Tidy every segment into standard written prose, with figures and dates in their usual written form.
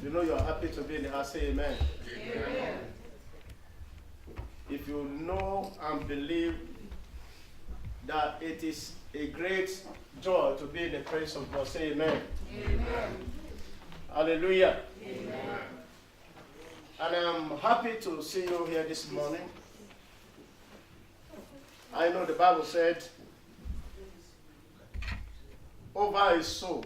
You know you're happy to be in the house. Say amen. Amen. If you know and believe that it is a great joy to be in the presence of God, say amen. Amen. Hallelujah. Amen. And I'm happy to see you here this morning. I know the Bible said, over his soul,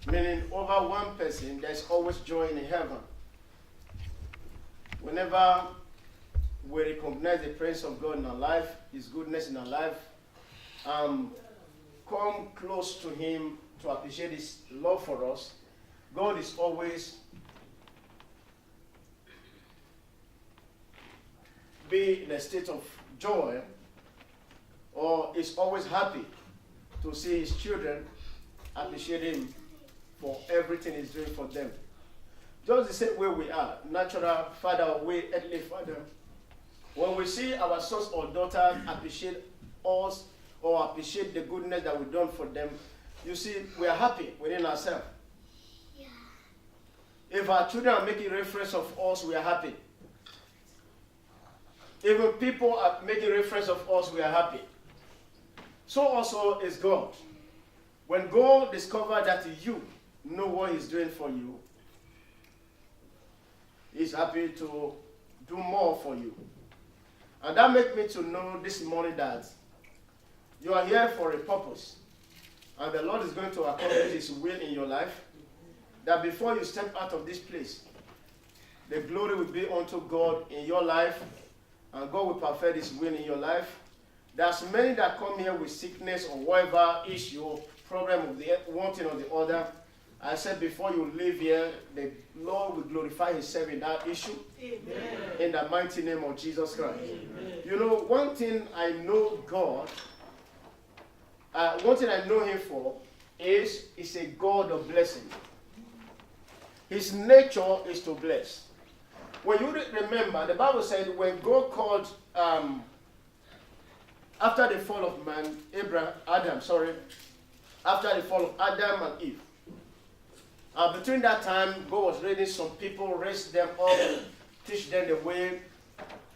meaning over one person, there's always joy in heaven. Whenever we recognize the presence of God in our life, his goodness in our life, come close to him to appreciate his love for us, God is always be in a state of joy, or is always happy to see his children appreciate him for everything he's doing for them. Just the same way we are, natural father, we earthly father. When we see our sons or daughters appreciate us or appreciate the goodness that we've done for them, you see, we are happy within ourselves. Yeah. If our children are making reference of us, we are happy. Even people are making reference of us, we are happy. So also is God. When God discovers that you know what he's doing for you, he's happy to do more for you. And that makes me to know this morning that you are here for a purpose. And the Lord is going to accomplish his will in your life. That before you step out of this place, the glory will be unto God in your life. And God will perfect his will in your life. There's many that come here with sickness or whatever issue, problem of the one thing or the other. I said before you leave here, the Lord will glorify himself in that issue. Amen. In the mighty name of Jesus Christ. Amen. You know, one thing I know God, one thing I know him for is he's a God of blessing. His nature is to bless. When you remember, the Bible said when God called, after the fall of man, after the fall of Adam and Eve, between that time, God was raising some people, raise them up, teach them the way,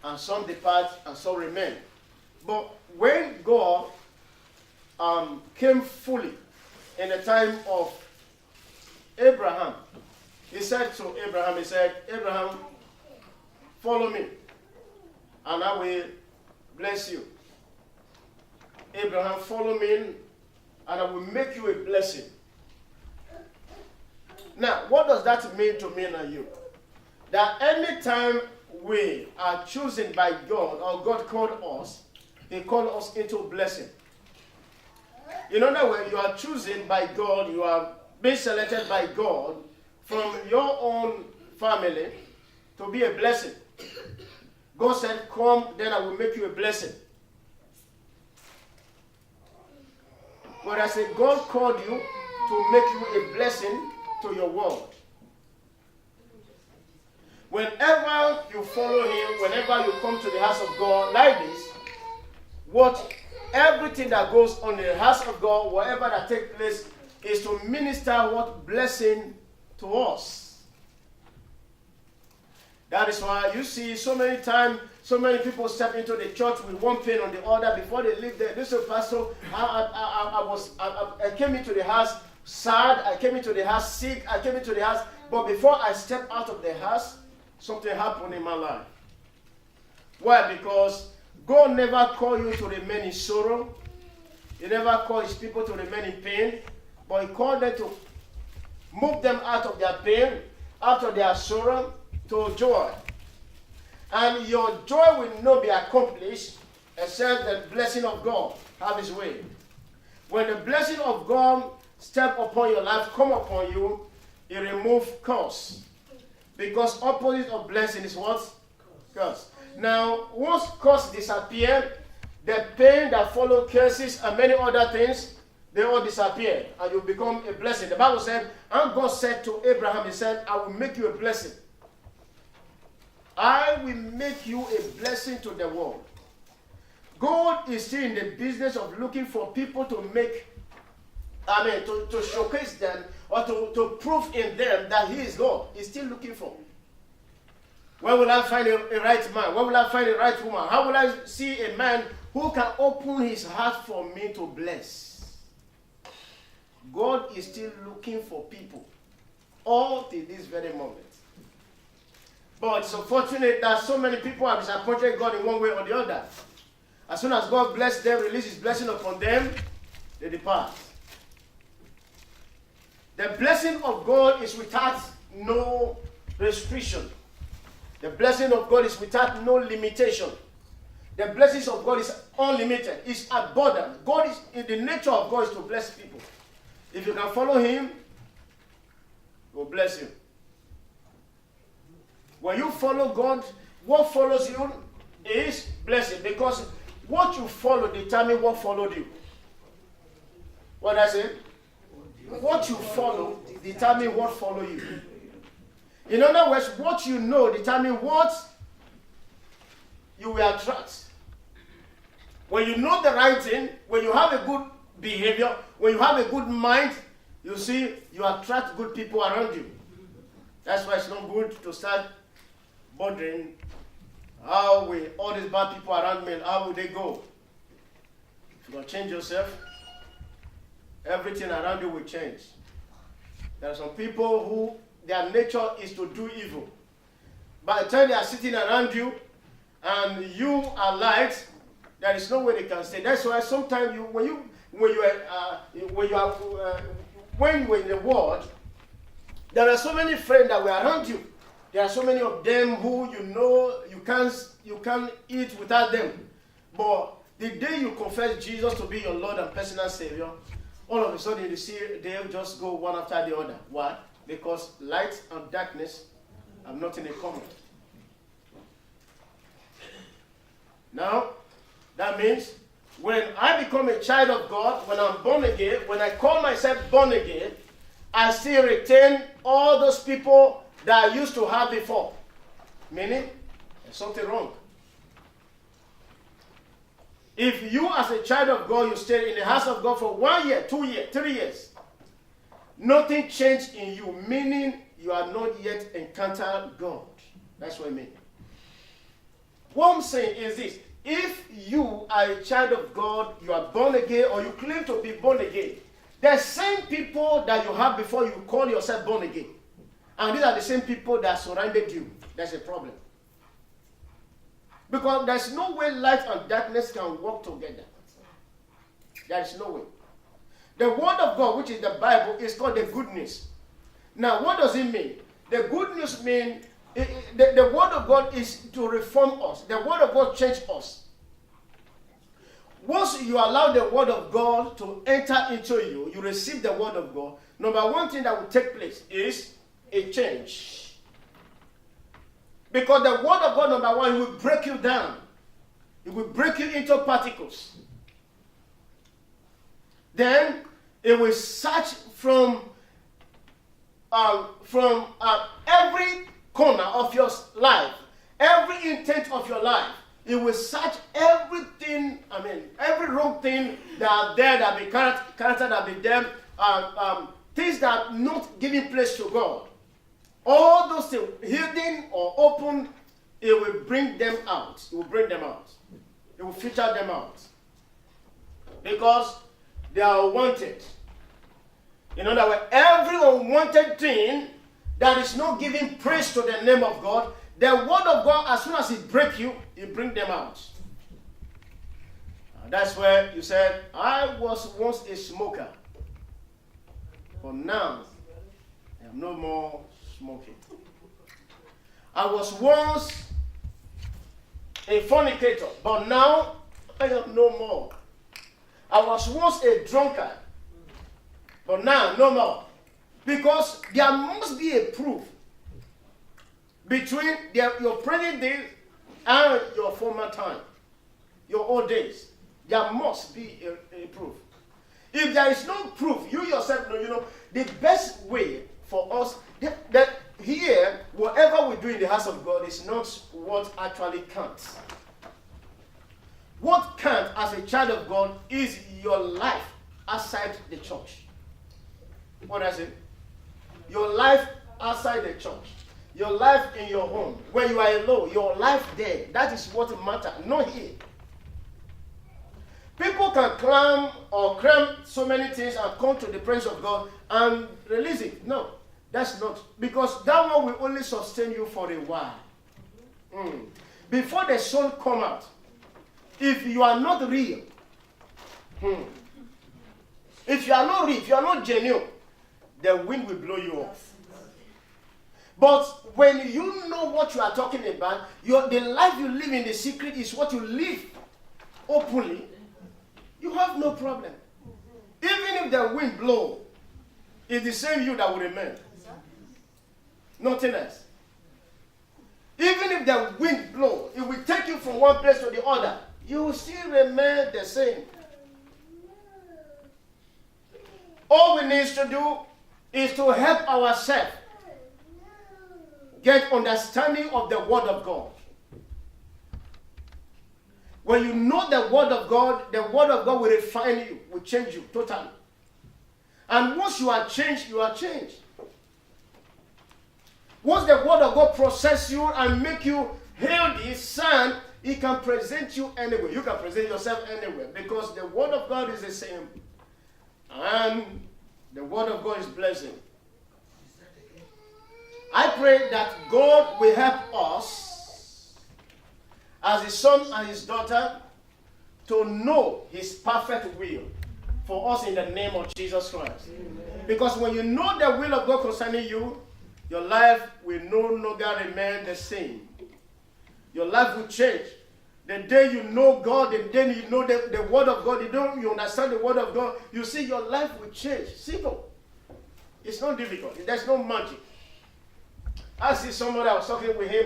and some depart and some remain. But when God came fully in the time of Abraham, he said to Abraham, Abraham, follow me, and I will bless you. Abraham, follow me, and I will make you a blessing. Now, what does that mean to me and you? That anytime we are chosen by God, or God called us, he called us into blessing. In other words, you are chosen by God, you are being selected by God from your own family to be a blessing. God said, come, then I will make you a blessing. But I said, God called you to make you a blessing to your world. Whenever you follow him, whenever you come to the house of God like this, everything that goes on in the house of God, whatever that takes place, is to minister what blessing to us. That is why you see so many times, so many people step into the church with one pain on the other before they leave there. This is Pastor, I came into the house sad, I came into the house sick, I came into the house, but before I step out of the house, something happened in my life. Why? Because God never called you to remain in sorrow. He never called his people to remain in pain, but he called them to move them out of their pain, out of their sorrow, to joy. And your joy will not be accomplished except the blessing of God have his way. When the blessing of God step upon your life, come upon you, it removes curse. Because opposite of blessing is what? Curse. Now, once curse disappear, the pain that follow curses and many other things, they all disappear and you become a blessing. The Bible said, and God said to Abraham, he said, I will make you a blessing. I will make you a blessing to the world. God is still in the business of looking for people to make, to showcase them or to prove in them that he is God. He's still looking for. Where will I find a right man? Where will I find a right woman? How will I see a man who can open his heart for me to bless? God is still looking for people all till this very moment. But it's unfortunate that so many people have disappointed God in one way or the other. As soon as God bless them, release his blessing upon them, they depart. The blessing of God is without no restriction. The blessing of God is without no limitation. The blessings of God is unlimited. It's abundant. God is, in the nature of God is to bless people. If you can follow him, he will bless you. When you follow God, what follows you is blessing. Because what you follow determines what followed you. What I say? What you follow determines what follow you. In other words, what you know determines what you will attract. When you know the right thing, when you have a good behavior, when you have a good mind, you see, you attract good people around you. That's why it's not good to start bothering how will all these bad people around me, how will they go? If you're going to change yourself, everything around you will change. There are some people who their nature is to do evil. By the time they are sitting around you and you are light, there is no way they can stay. That's why sometimes when you are in the world, there are so many friends that were around you. There are so many of them who you know you can't eat without them. But the day you confess Jesus to be your Lord and personal Savior, all of a sudden you see they just go one after the other. Why? Because light and darkness have nothing in common. Now, that means when I become a child of God, when I'm born again, when I call myself born again, I still retain all those people that I used to have before. Meaning, there's something wrong. If you as a child of God, you stay in the house of God for 1 year, 2 years, 3 years, nothing changed in you, meaning you are not yet encountered God. That's what I mean. What I'm saying is this. If you are a child of God, you are born again, or you claim to be born again, the same people that you had before you call yourself born again. And these are the same people that surrounded you. That's a problem. Because there's no way light and darkness can work together. There is no way. The word of God, which is the Bible, is called the good news. Now, what does it mean? The good news means the word of God is to reform us. The word of God changes us. Once you allow the word of God to enter into you, you receive the word of God. Number one thing that will take place is a change. Because the word of God, number one, will break you down. It will break you into particles. Then it will search from every corner of your life, every intent of your life. It will search everything, every wrong thing that are there, that be character that be there, things that are not giving place to God. All those things, hidden or open, it will bring them out. It will bring them out. It will filter them out. Because they are wanted. In other words, every unwanted thing that is not giving praise to the name of God, the word of God, as soon as it breaks you, it brings them out. That's where you said, I was once a smoker, but now I am no more smoking. I was once a fornicator, but now I am no more. I was once a drunkard, but now no more. Because there must be a proof between your present days and your former time, your old days. There must be a proof. If there is no proof, you yourself know, the best way for us, that here, whatever we do in the house of God is not what actually counts. What counts as a child of God is your life outside the church. What I say? your life outside the church, your life in your home, when you are alone, your life there. That is what matters, not here. People can cram so many things and come to the presence of God and release it. No, that's not. Because that one will only sustain you for a while. Before the soul come out, if you are not real, if you are not real, if you are not genuine, the wind will blow you off. But when you know what you are talking about, the life you live in the secret is what you live openly, you have no problem. Even if the wind blows, it's the same you that will remain. Nothing else. Even if the wind blows, it will take you from one place to the other. You will still remain the same. All we need to do is to help ourselves get understanding of the Word of God. When you know the Word of God will refine you, will change you totally. And once you are changed, you are changed. Once the Word of God process you and make you healthy, sound, it can present you anywhere. You can present yourself anywhere because the Word of God is the same. And the Word of God is blessing. I pray that God will help us as his son and his daughter to know his perfect will for us in the name of Jesus Christ. Amen. Because when you know the will of God concerning you, your life will no longer remain the same. Your life will change. The day you know God, the day you know the Word of God, you understand the Word of God, you see your life will change. Simple. It's not difficult. There's no magic. I see somebody, I was talking with him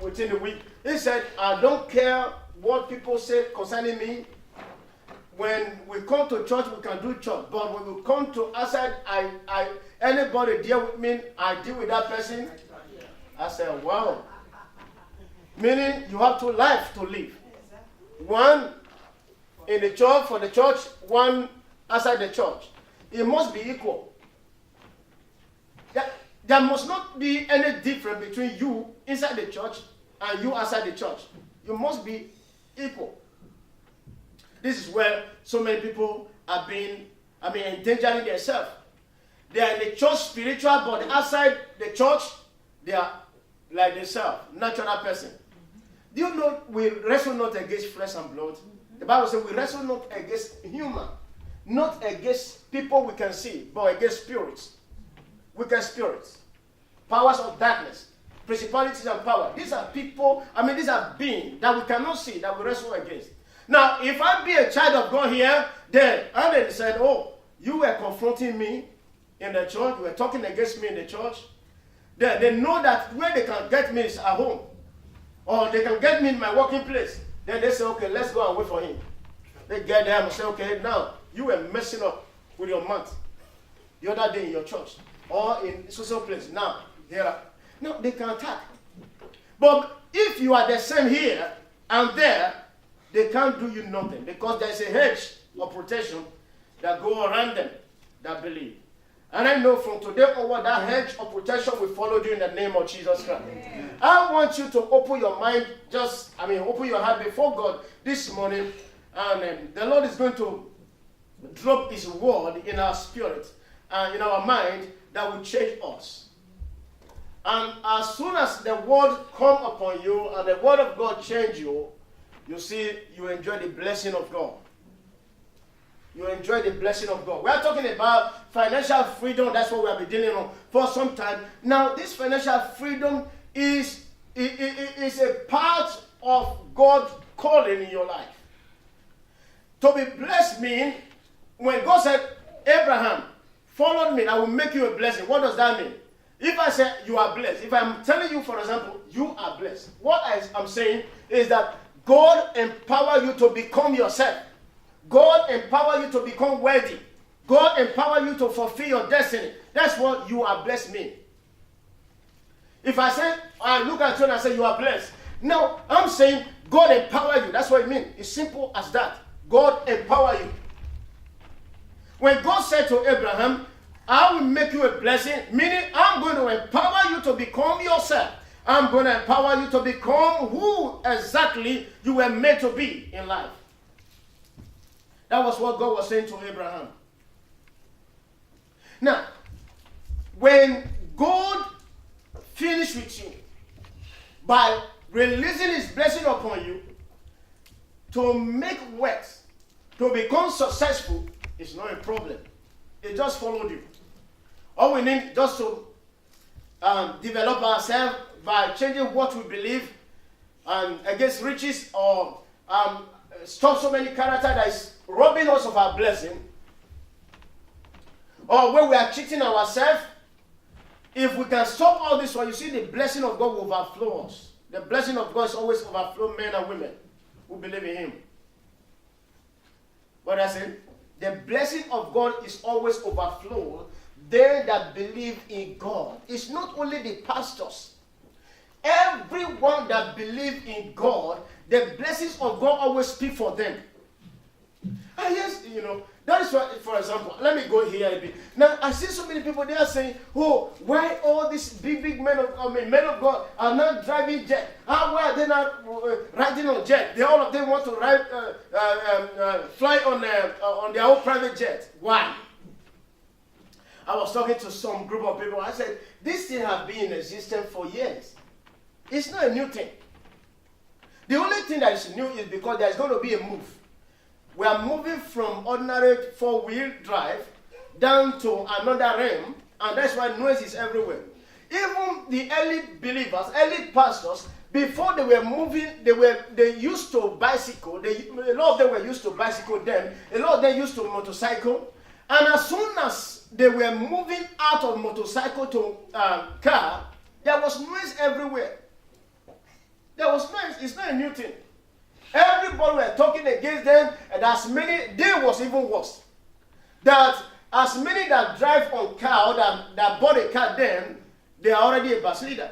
within the week. He said, I don't care what people say concerning me. When we come to church, we can do church. But when we come to outside, anybody deal with me, I deal with that person. I said, wow. Meaning you have two lives to live. One in the church, for the church, one outside the church. It must be equal. There must not be any difference between you inside the church and you outside the church. You must be equal. This is where so many people are endangering themselves. They are in the church spiritual, but outside the church, they are like themselves, natural person. Do you know we wrestle not against flesh and blood? The Bible says we wrestle not against human, not against people we can see, but against spirits. Wicked spirits, powers of darkness, principalities and power. These are people, these are beings that we cannot see, that we wrestle against. Now, if I be a child of God here, then, and they said, oh, you were confronting me in the church, you were talking against me in the church, then they know that where they can get me is at home. Or they can get me in my working place. Then they say, okay, let's go and wait for him. They get there and say, okay, now, you were messing up with your mouth the other day in your church. Or in social place. Now, no, they can attack. But if you are the same here and there, they can't do you nothing. Because there is a hedge of protection that go around them that believe. And I know from today onward, that hedge of protection will follow you in the name of Jesus Christ. Amen. I want you to open your mind, open your heart before God this morning. And the Lord is going to drop his word in our spirit and in our mind that will change us. And as soon as the word come upon you and the word of God change you, you see, you enjoy the blessing of God. You enjoy the blessing of God. We are talking about financial freedom. That's what we have been dealing on for some time. Now, this financial freedom is a part of God's calling in your life. To be blessed means, when God said, Abraham, follow me, I will make you a blessing. What does that mean? If I say you are blessed, if I'm telling you, for example, you are blessed, what I'm saying is that God empower you to become yourself. God empower you to become wealthy. God empower you to fulfill your destiny. That's what you are blessed mean. If I look at you and I say you are blessed. No, I'm saying God empower you. That's what it means. It's simple as that. God empower you. When God said to Abraham, I will make you a blessing, meaning I'm going to empower you to become yourself. I'm going to empower you to become who exactly you were made to be in life. That was what God was saying to Abraham. Now, when God finished with you by releasing his blessing upon you to make wealth, to become successful, it's not a problem. It just followed you. All we need just to develop ourselves by changing what we believe against riches, or stop so many characters that is robbing us of our blessing, or when we are cheating ourselves. If we can stop all this one, you see the blessing of God will overflow us. The blessing of God is always overflow men and women who believe in him. What I said? The blessing of God is always overflow they that believe in God. It's not only the pastors. Everyone that believes in God, the blessings of God always speak for them. And yes, that is why, for example, let me go here a bit. Now, I see so many people, they are saying, oh, why all these big men of God are not driving jet? Why are they not riding on jet? All of them want to ride, fly on their own private jet. Why? I was talking to some group of people. I said, this thing has been in existence for years. It's not a new thing. The only thing that is new is because there's going to be a move. We are moving from ordinary 4-wheel drive down to another realm, and that's why noise is everywhere. Even the early believers, early pastors, before they were moving, they used to bicycle. A lot of them were used to bicycle then. A lot of them used to motorcycle. And as soon as they were moving out of motorcycle to car, there was noise everywhere. There was noise. It's not a new thing. Everybody were talking against them, and as many, there was even worse. That as many that drive on car, or that bought a car then, they are already a bus leader.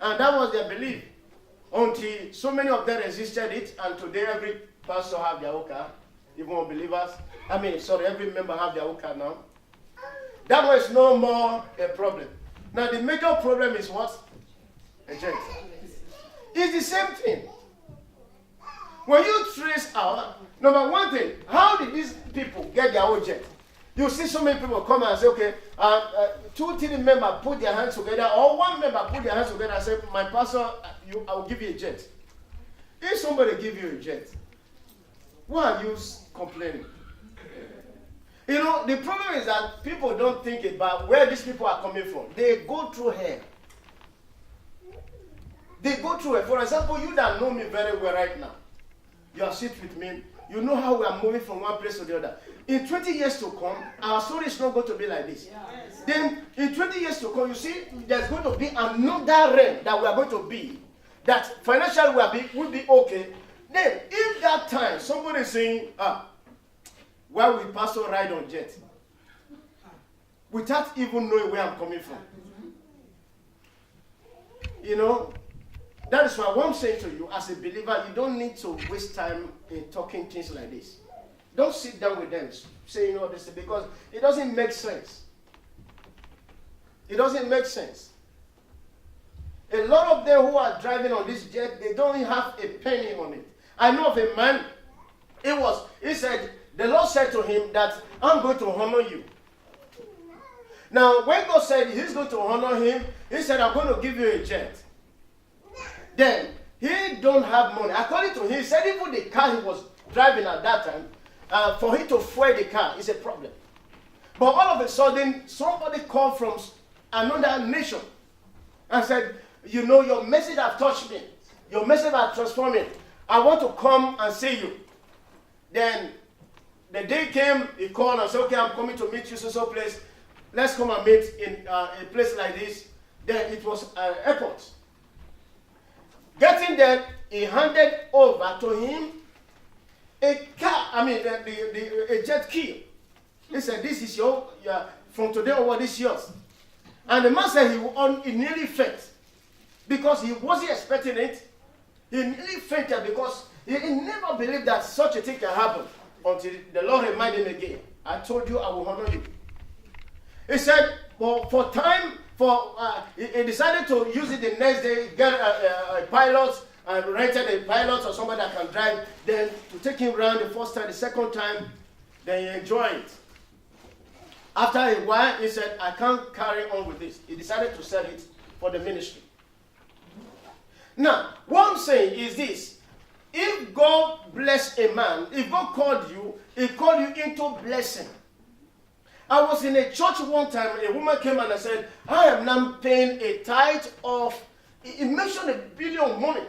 And that was their belief. Until so many of them resisted it, and today every pastor have their own car, even unbelievers. Every member have their own car now. That was no more a problem. Now the major problem is what? A jet. It's the same thing. When you trace out, number one thing, how did these people get their own jet? You see so many people come and say, okay, 2-3 members put their hands together, or one member put their hands together and say, my pastor, I will give you a jet. If somebody give you a jet, why are you complaining? The problem is that people don't think about where these people are coming from. They go through hell. They go through it. For example, you that know me very well right now, you are sitting with me, you know how we are moving from one place to the other. In 20 years to come, our story is not going to be like this. Yes. Then, in 20 years to come, you see, there's going to be another realm that we are going to be, that financially will be okay. Then, if that time, somebody is saying, why will pastor ride on jet? Without even knowing where I'm coming from. That is why what I'm saying to you, as a believer, you don't need to waste time in talking things like this. Don't sit down with them saying all this, because it doesn't make sense. It doesn't make sense. A lot of them who are driving on this jet, they don't have a penny on it. I know of a man, he said, the Lord said to him that I'm going to honor you. Now, when God said he's going to honor him, he said, I'm going to give you a jet. Then, he don't have money. According to him, he said even the car he was driving at that time, for him to fuel the car is a problem. But all of a sudden, somebody called from another nation and said, your message has touched me. Your message has transformed me. I want to come and see you. Then, the day came, he called and said, okay, I'm coming to meet you so place. Let's come and meet in a place like this. Then it was an airport. Getting there, he handed over to him a car, a jet key. He said, this is from today onward, this is yours. And the man said he nearly fainted because he wasn't expecting it. He nearly fainted because he never believed that such a thing can happen until the Lord reminded him again. I told you I will honor you. He said, well, he decided to use it the next day, get a pilot, and rented a pilot or somebody that can drive, then to take him around the first time, the second time, then he enjoyed it. After a while, he said, I can't carry on with this. He decided to sell it for the ministry. Now, what I'm saying is this. If God bless a man, if God called you, he called you into blessing. I was in a church one time, a woman came and I said, I am now paying a tithe of, he mentioned $1 billion money.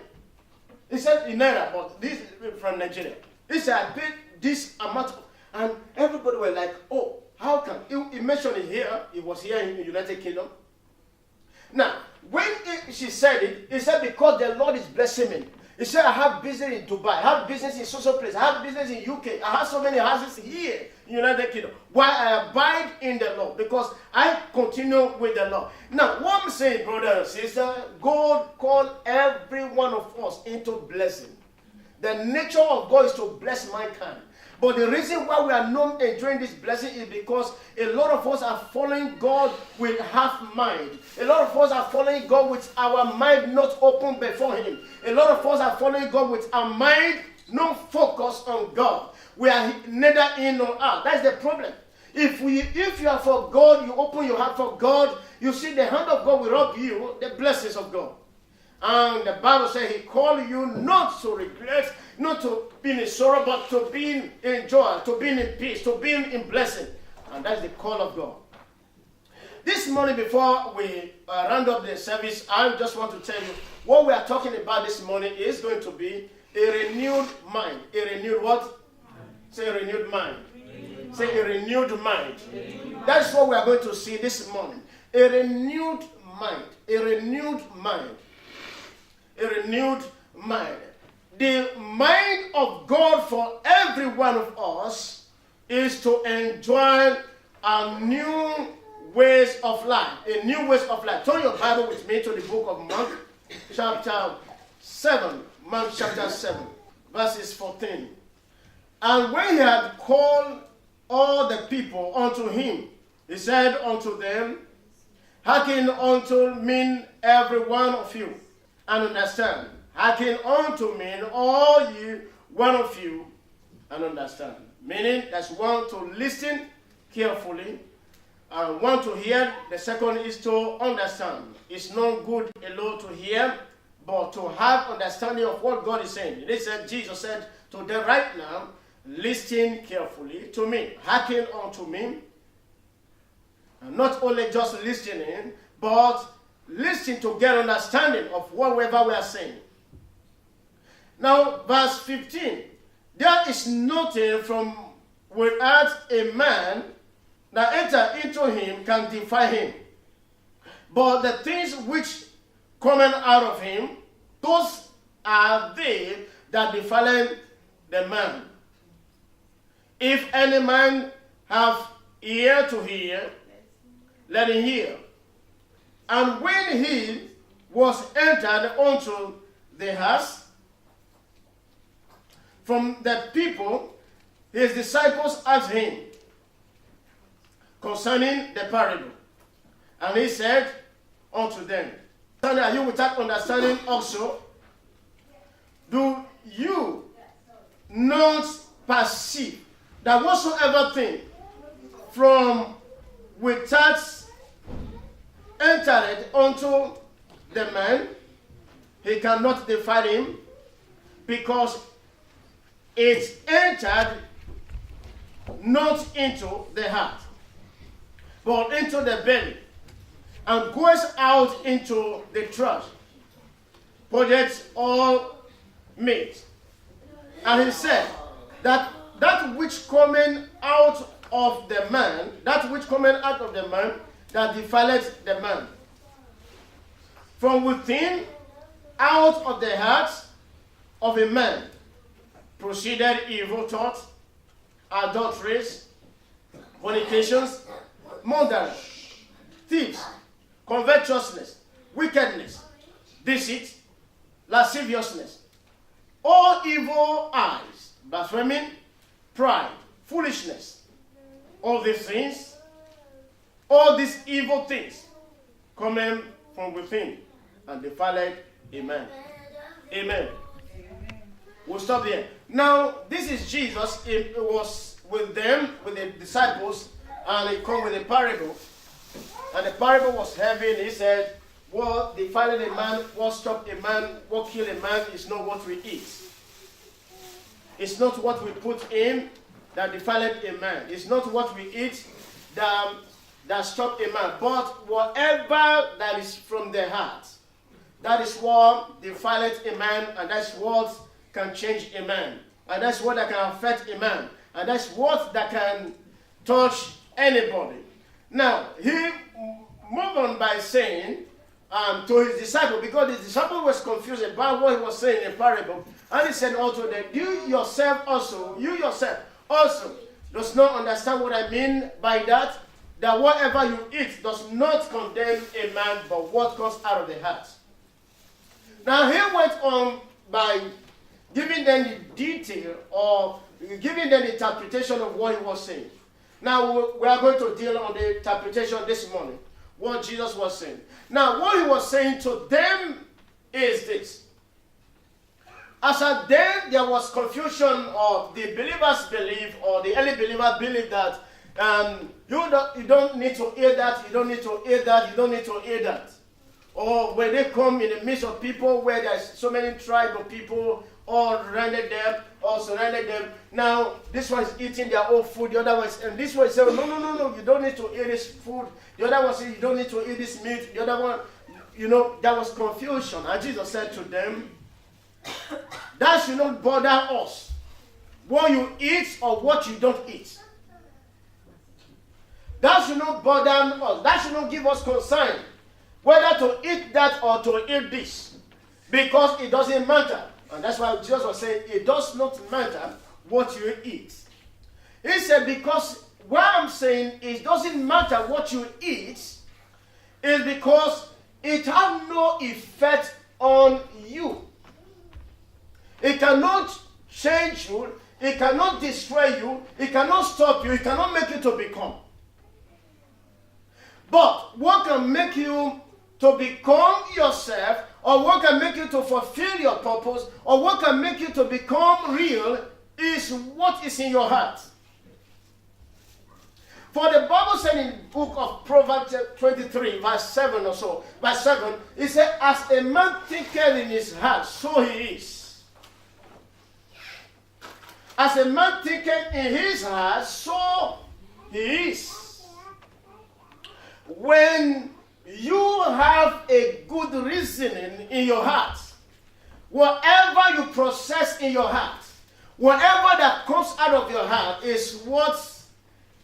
He said in Naira, but this is from Nigeria. He said, I paid this amount, and everybody were like, oh, how come? He mentioned it here, it was here in the United Kingdom. Now, when she said it, he said, because the Lord is blessing me. He said, I have business in Dubai, I have business in social place, I have business in UK, I have so many houses here in the United Kingdom. Why I abide in the Lord? Because I continue with the Lord. Now, what I'm saying, brother and sister, God called every one of us into blessing. The nature of God is to bless mankind. But the reason why we are not enjoying this blessing is because a lot of us are following God with half mind. A lot of us are following God with our mind not open before Him. A lot of us are following God with our mind not focused on God. We are neither in nor out. That's the problem. If you are for God, you open your heart for God, you see the hand of God will rub you, the blessings of God. And the Bible says He called you not to regret, not to be in sorrow, but to be in joy, to be in peace, to be in blessing. And that's the call of God. This morning, before we round up the service, I just want to tell you what we are talking about this morning is going to be a renewed mind. A renewed what? Say a renewed mind. Say a renewed mind. That's what we are going to see this morning. A renewed mind. A renewed mind. A renewed mind. The mind of God for every one of us is to enjoy a new ways of life. A new ways of life. Turn your Bible with me to the book of Mark, chapter 7. Mark chapter 7, verses 14. And when he had called all the people unto him, he said unto them, hearken unto me, every one of you, and understand. Hearken unto me, all you, one of you, and understand. Meaning, that's one to listen carefully, and one to hear. The second is to understand. It's not good alone to hear, but to have understanding of what God is saying. They said, Jesus said to them right now, listen carefully to me. Hearken unto me. And not only just listening, but listen to get understanding of whatever we are saying. Now, verse 15. There is nothing from without a man that enter into him can defile him. But the things which come out of him, those are they that defile the man. If any man have ear to hear, let him hear. And when he was entered unto the house, from the people, his disciples asked him concerning the parable. And he said unto them, are you without understanding also? Do you not perceive that whatsoever thing from without entered unto the man, he cannot defile him, because it entered not into the heart, but into the belly, and goes out into the trash, purges all meat. And he said that which coming out of the man, that defileth the man. From within, out of the heart of a man, proceeded evil thoughts, adulteries, fornications, murder, thieves, covetousness, wickedness, deceit, lasciviousness, all evil eyes, blasphemy, pride, foolishness. All these things all these evil things coming from within and defiled a man. Amen. We'll stop here. Now, this is Jesus. It was with them, with the disciples, and he come with a parable. And the parable was heavy, and he said, what defiled a man, what stopped a man, what killed a man is not what we eat. It's not what we put in that defiled a man. It's not what we eat that stopped a man. But whatever that is from the heart, that is what defiled a man, and that's what can change a man. And that's what that can affect a man. And that's what that can touch anybody. Now, he moved on by saying to his disciple, because his disciple was confused about what he was saying in parable. And he said also that you yourself also does not understand what I mean by that whatever you eat does not condemn a man, but what comes out of the heart. Now he went on by giving them the detail or giving them the interpretation of what he was saying. Now we are going to deal on the interpretation this morning, what Jesus was saying. Now what he was saying to them is this. As at then there was confusion of the believers believe, or the early believer believe that you don't need to hear that, you don't need to hear that, you don't need to hear that. Or when they come in the midst of people where there's so many tribes of people all surrounded them. Now, this one is eating their own food, the other one is, and this one is saying, no, you don't need to eat this food. The other one says, you don't need to eat this meat. The other one, there was confusion. And Jesus said to them, that should not bother us, what you eat or what you don't eat. That should not bother us. That should not give us concern whether to eat that or to eat this, because it doesn't matter. And that's why Jesus was saying, it does not matter what you eat. He said, because what I'm saying, it doesn't matter what you eat, is because it has no effect on you. It cannot change you, it cannot destroy you, it cannot stop you, it cannot make you to become. But what can make you to become yourself, or what can make you to fulfill your purpose, or what can make you to become real, is what is in your heart. For the Bible said in the book of Proverbs 23, verse 7 or so, verse 7, it said, as a man thinketh in his heart, so he is. As a man thinketh in his heart, so he is. When you have a good reasoning in your heart, whatever you process in your heart, whatever that comes out of your heart is what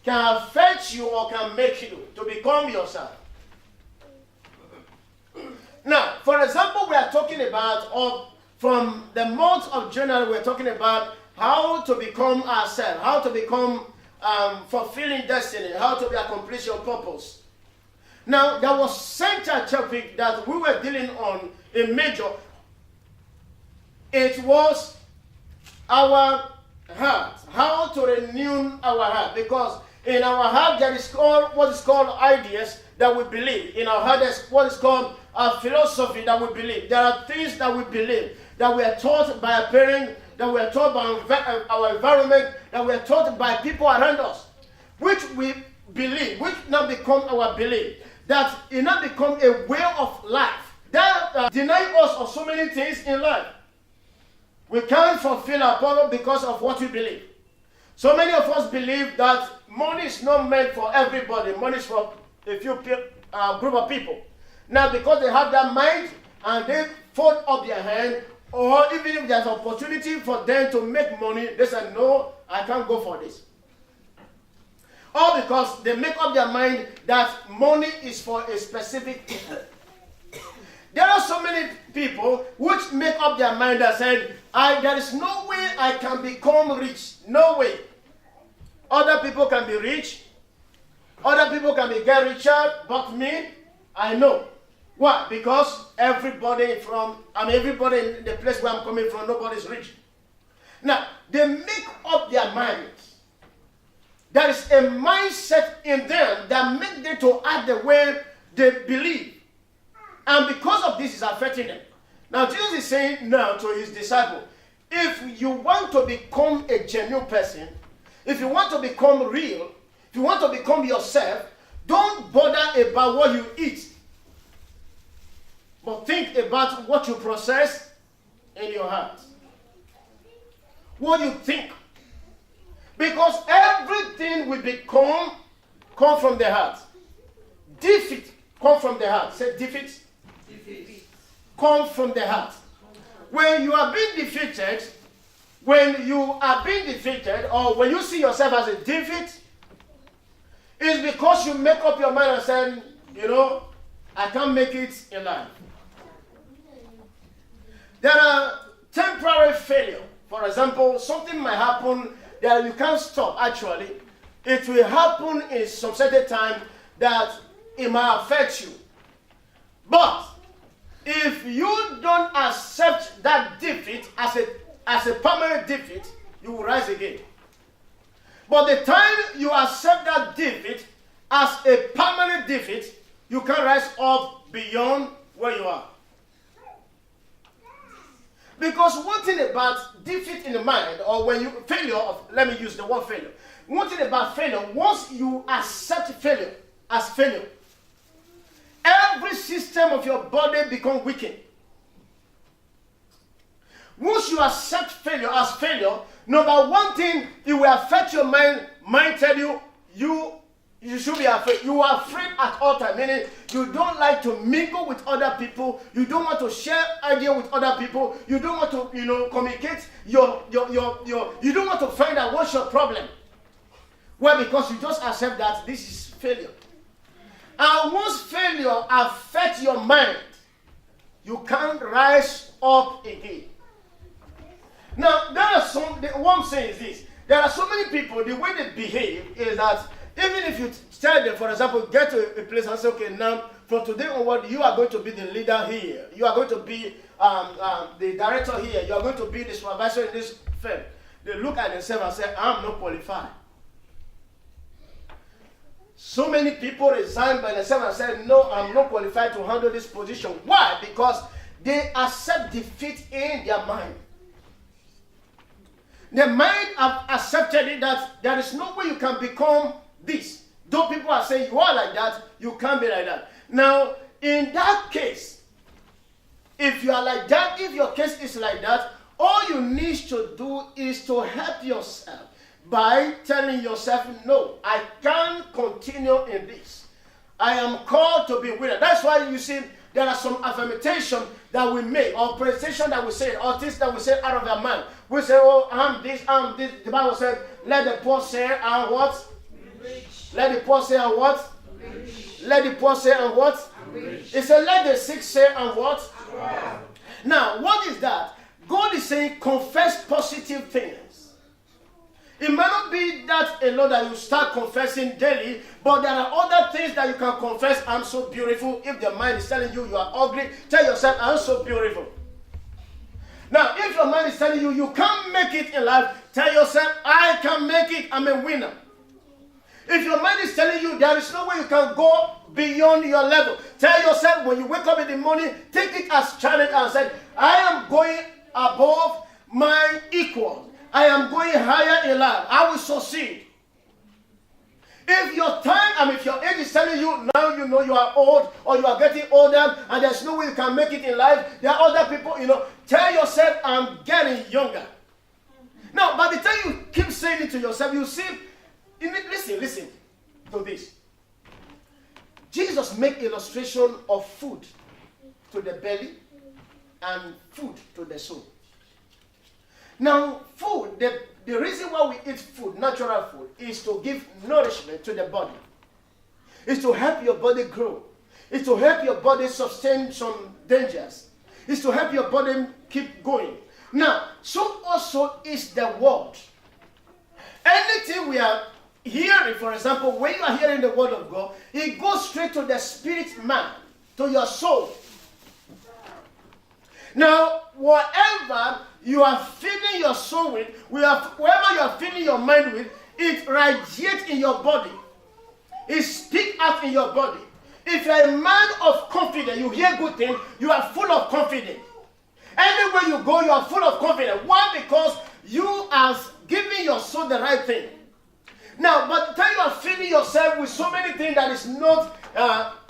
can affect you or can make you to become yourself. Now, for example, we are talking about, or from the month of January, we're talking about how to become ourselves, how to become fulfilling destiny, how to accomplish your purpose. Now, there was central topic that we were dealing on in major. It was our heart, how to renew our heart. Because in our heart there is what is called ideas that we believe. In our heart there's what is called a philosophy that we believe. There are things that we believe, that we are taught by our parents, that we are taught by our environment, that we are taught by people around us, which we believe, which now become our belief. That it now become a way of life that deny us of so many things in life. We can't fulfill our purpose because of what we believe. So many of us believe that money is not meant for everybody. Money is for a few group of people. Now, because they have that mind and they fold up their hand, or even if there's opportunity for them to make money, they say, no, I can't go for this. Or because they make up their mind that money is for a specific people. There are so many people which make up their mind that said, there is no way I can become rich. No way. Other people can be rich. Other people can get richer, but me, I know. Why? Because everybody in the place where I'm coming from, nobody's rich. Now, they make up their minds there is a mindset in them that makes them to act the way they believe. And because of this, it's affecting them. Now, Jesus is saying now to his disciples, if you want to become a genuine person, if you want to become real, if you want to become yourself, don't bother about what you eat. But think about what you process in your heart. What you think. Because everything will come from the heart. Defeat come from the heart. Say defeat. Defeat. Come from the heart. When you are being defeated, or when you see yourself as a defeat, it's because you make up your mind and say, I can't make it in life. There are temporary failure. For example, something might happen that you can't stop actually. It will happen in some certain time that it might affect you. But if you don't accept that defeat as a permanent defeat, you will rise again. But the time you accept that defeat as a permanent defeat, you can rise up beyond where you are. Because one thing about defeat in the mind, or when you let me use the word failure. One thing about failure, once you accept failure as failure, every system of your body becomes weakened. Once you accept failure as failure, number one thing, it will affect your mind. Mind tell you should be afraid. You are afraid at all times. Meaning you don't like to mingle with other people. You don't want to share ideas with other people. You don't want to, communicate you don't want to find out what's your problem. Well, because you just accept that this is failure. And once failure affects your mind, you can't rise up again. Now, what I'm saying is this. There are so many people, the way they behave is that even if you tell them, for example, get to a place and say, okay, now, from today onward, you are going to be the leader here. You are going to be the director here. You are going to be the supervisor in this firm. They look at themselves and say, I'm not qualified. So many people resign by themselves and say, no, I'm not qualified to handle this position. Why? Because they accept defeat in their mind. Their mind have accepted it that there is no way you can become this. Though people are saying you are like that, you can't be like that. Now, in that case, if you are like that, if your case is like that, all you need to do is to help yourself by telling yourself, no, I can't continue in this. I am called to be winner. That's why you see there are some affirmation that we make, or presentation that we say, or things that we say out of our mind. We say, oh, I'm this. The Bible said, let the poor say, I'm what? Rich. Let the poor say, I'm what? Rich. Let the poor say, I'm what? Rich. It said, let the sick say, I'm what? Wow. Now, what is that? God is saying, confess positive things. It may not be that alone that you start confessing daily, but there are other things that you can confess. I'm so beautiful. If the mind is telling you you are ugly, tell yourself, I'm so beautiful. Now, if your mind is telling you you can't make it in life, tell yourself, I can make it. I'm a winner. If your mind is telling you there is no way you can go beyond your level, tell yourself when you wake up in the morning, take it as challenge and say, I am going above my equal. I am going higher in life. I will succeed. If your time, if your age is telling you now you know you are old or you are getting older and there's no way you can make it in life, there are other people, tell yourself, I'm getting younger. Now, by the time you keep saying it to yourself, you see, listen to this. Jesus made illustration of food to the belly and food to the soul. Now, food, the reason why we eat food, natural food, is to give nourishment to the body. It's to help your body grow. It's to help your body sustain some dangers. It's to help your body keep going. Now, so also is the word. Anything we are hearing, for example, when you are hearing the word of God, it goes straight to the spirit man, to your soul. Now, whatever you are feeding your soul with, whatever you are feeding your mind with, it radiates in your body. It speaks out in your body. If you're a man of confidence, you hear good things, you are full of confidence. Everywhere you go, you are full of confidence. Why? Because you are giving your soul the right thing. Now, by the time you are filling yourself with so many things that is not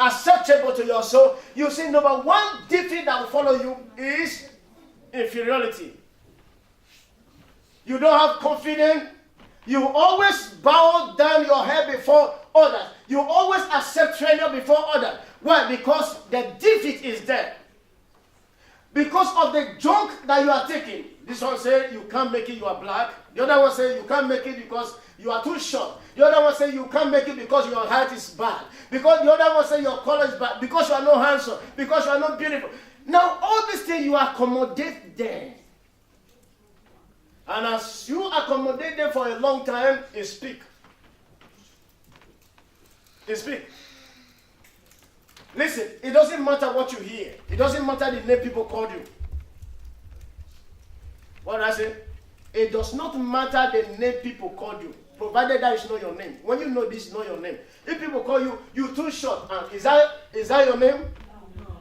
acceptable to your soul, you see, number one defeat that will follow you is inferiority. You don't have confidence. You always bow down your head before others. You always accept failure before others. Why? Because the defeat is there. Because of the junk that you are taking. This one says you can't make it, you are black. The other one says you can't make it because you are too short. The other one says you can't make it because your height is bad. Because the other one says your color is bad. Because you are not handsome. Because you are not beautiful. Now all these things you accommodate them. And as you accommodate them for a long time, it speak. It speak. Listen, it doesn't matter what you hear. It doesn't matter the name people call you. What did I say? It does not matter the name people call you, provided that is not your name. When you know this is not your name. If people call you, you too short. And is that your name? No.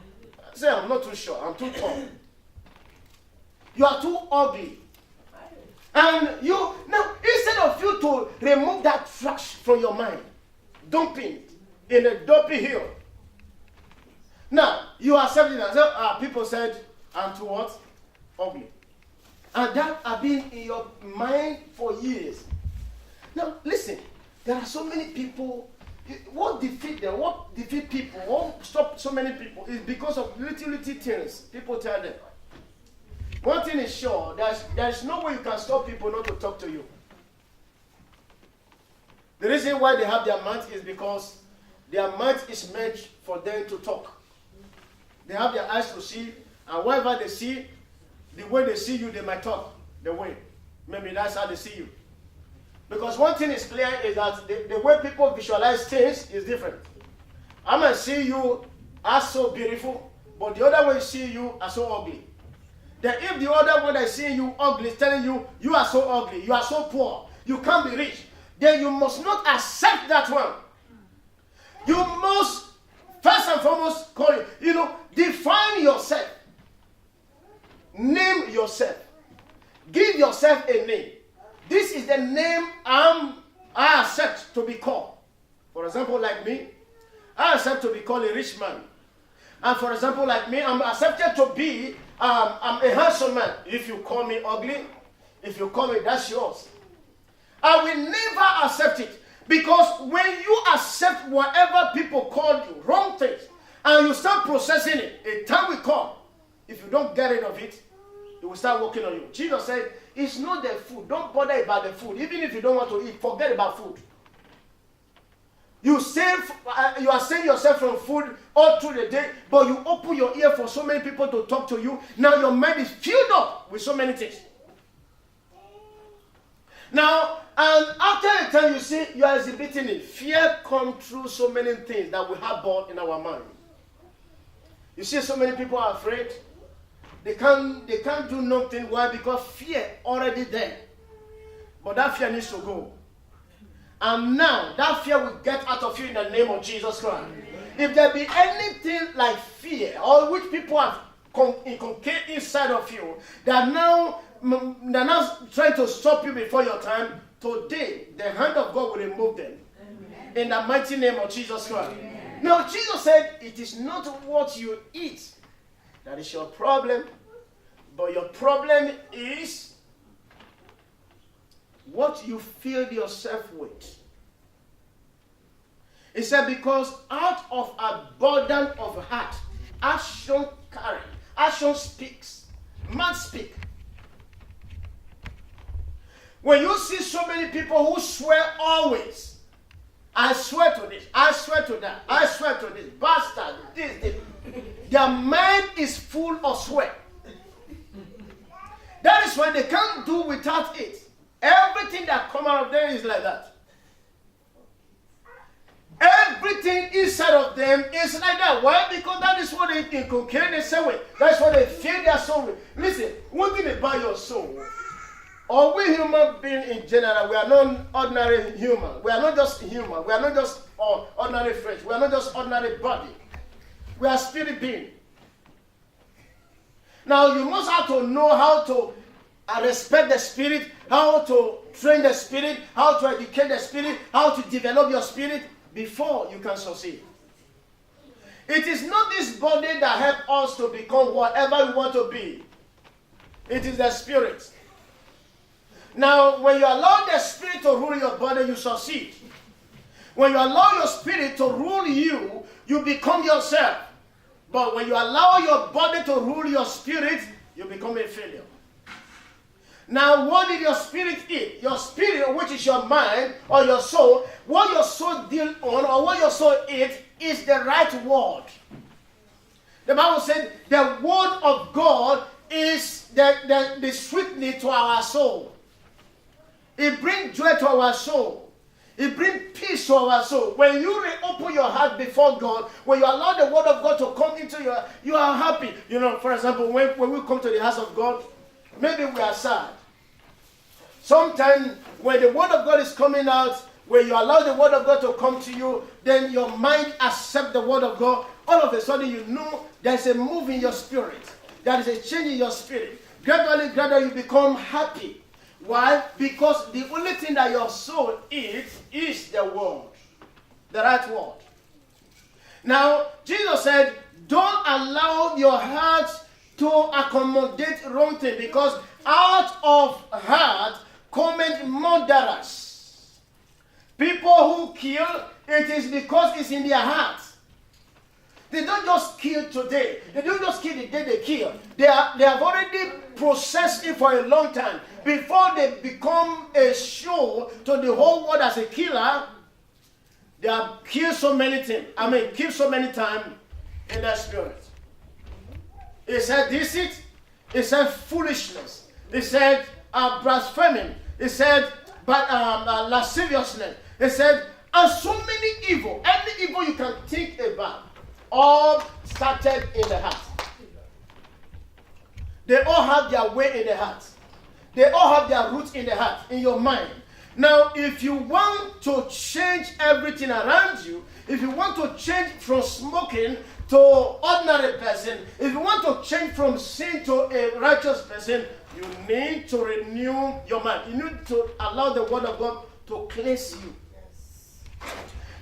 Say, I'm not too short. I'm too tall. You are too ugly. And you, now, instead of you to remove that trash from your mind, dumping in a dopey hill. Now, you accept it. People said, I'm too what? Ugly. And that has been in your mind for years. Now, listen, there are so many people. What defeat them? What defeat people? What stop so many people is because of little things people tell them. One thing is sure, there's no way you can stop people not to talk to you. The reason why they have their mouth is because their mouth is meant for them to talk. They have their eyes to see, and whatever they see, the way they see you, they might talk the way. Maybe that's how they see you. Because one thing is clear is that the way people visualize things is different. I might see you as so beautiful, but the other way see you as so ugly. Then if the other one that see you ugly is telling you, you are so ugly, you are so poor, you can't be rich, then you must not accept that one. You must, first and foremost, define yourself. Name yourself. Give yourself a name. This is the name I accept to be called. For example, like me, I accept to be called a rich man. And for example, like me, I'm accepted to be I'm a handsome man. If you call me ugly, if you call me, that's yours. I will never accept it. Because when you accept whatever people call you, wrong things, and you start processing it, a time will come. If you don't get rid of it, it will start working on you. Jesus said, it's not the food. Don't bother about the food. Even if you don't want to eat, forget about food. You are saving yourself from food all through the day, but you open your ear for so many people to talk to you. Now your mind is filled up with so many things. Now, and after a time you see you are exhibiting it, fear comes through so many things that we have born in our mind. You see so many people are afraid. They can't do nothing. Why? Because fear already there. But that fear needs to go. And now, that fear will get out of you in the name of Jesus Christ. If there be anything like fear, or which people have inculcated inside of you, they're now trying to stop you before your time, today, the hand of God will remove them. Amen. In the mighty name of Jesus Christ. Amen. Now, Jesus said, it is not what you eat that is your problem, but your problem is what you fill yourself with. He said, because out of abundance of heart, action carry, action speaks, mouth speak. When you see so many people who swear always, I swear to this, I swear to that, I swear to this, bastard, this. Their mind is full of swear. That is why they can't do without it. Everything that comes out of them is like that. Everything inside of them is like that. Why? Because that is what they inculcate themselves with. That's what they fill their soul with. Listen, one thing about your soul, Or we human beings in general, we are not ordinary human. We are not just human. We are not just ordinary flesh. We are not just ordinary body. We are spirit beings. Now you must have to know how to respect the spirit, how to train the spirit, how to educate the spirit, how to develop your spirit before you can succeed. It is not this body that helps us to become whatever we want to be. It is the spirit. Now, when you allow the spirit to rule your body, you succeed. When you allow your spirit to rule you, you become yourself. But when you allow your body to rule your spirit, you become a failure. Now, what did your spirit eat? Your spirit, which is your mind or your soul, what your soul deal on or what your soul eats is the right word. The Bible said the word of God is the sweetness to our soul. It brings joy to our soul. It brings peace to our soul. When you reopen your heart before God, when you allow the word of God to come into you are happy. You know, for example, when we come to the house of God, maybe we are sad. Sometimes when the word of God is coming out, when you allow the word of God to come to you, then your mind accepts the word of God. All of a sudden you know there's a move in your spirit. There is a change in your spirit. Gradually you become happy. Why? Because the only thing that your soul eats is the word. The right word. Now, Jesus said, don't allow your heart to accommodate wrong thing, because out of heart cometh murderers. People who kill, it is because it's in their heart. They don't just kill today. They don't just kill the day they kill. They have already processed it for a long time. Before they become a show to the whole world as a killer, they have killed so many things. Killed so many times in their spirit. He said deceit. He said foolishness. He said blaspheming. He said lasciviousness. He said, and so many evil. Any evil you can think about, all started in the heart. They all have their way in the heart. They all have their roots in the heart, in your mind. Now, if you want to change everything around you, if you want to change from smoking to ordinary person, if you want to change from sin to a righteous person, you need to renew your mind. You need to allow the word of God to cleanse you.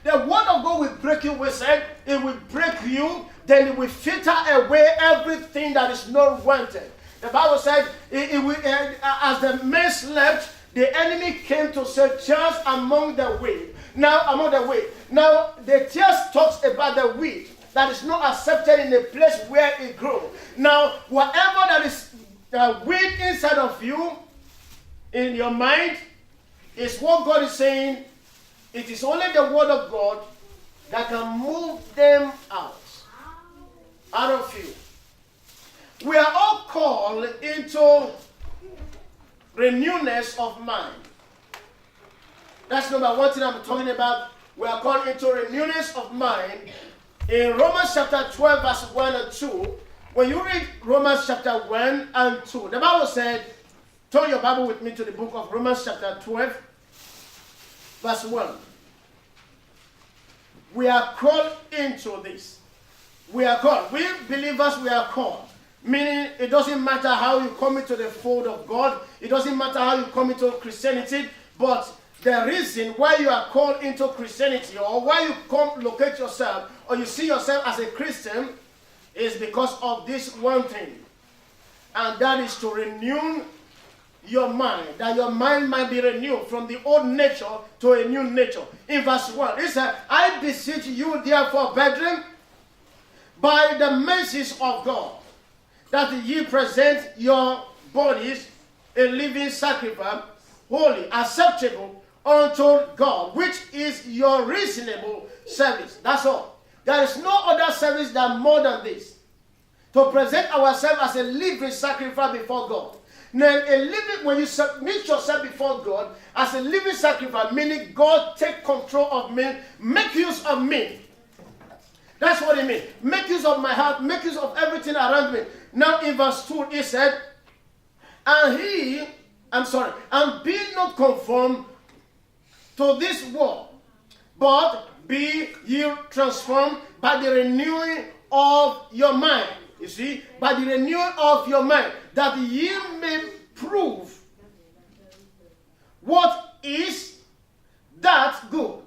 The word of God will break you. We said it will break you, then it will filter away everything that is not wanted. The Bible said, as the men slept, the enemy came to sow tares among the wheat. Now, the tares talks about the wheat that is not accepted in the place where it grows. Now, whatever that is wheat inside of you, in your mind, is what God is saying. It is only the word of God that can move them out of you. We are all called into renewness of mind. That's number one thing I'm talking about. We are called into renewness of mind. In Romans chapter 12, verse 1 and 2, when you read Romans chapter 1 and 2, the Bible said, turn your Bible with me to the book of Romans chapter 12, verse 1. We are called into this. We are called. We believers, we are called. Meaning, it doesn't matter how you come into the fold of God. It doesn't matter how you come into Christianity. But the reason why you are called into Christianity, or why you come locate yourself, or you see yourself as a Christian, is because of this one thing. And that is to renew your mind, that your mind might be renewed from the old nature to a new nature. In verse 1, it said, I beseech you, therefore, brethren, by the mercies of God, that ye present your bodies a living sacrifice, holy, acceptable unto God, which is your reasonable service. That's all. There is no other service than more than this. To present ourselves as a living sacrifice before God. Now, when you submit yourself before God as a living sacrifice, meaning God take control of me, make use of me. That's what it means. Make use of my heart, make use of everything around me. Now in verse 2 it said, and he and be not conformed to this world, but be ye transformed by the renewing of your mind. You see, by the renewing of your mind, that ye may prove what is that good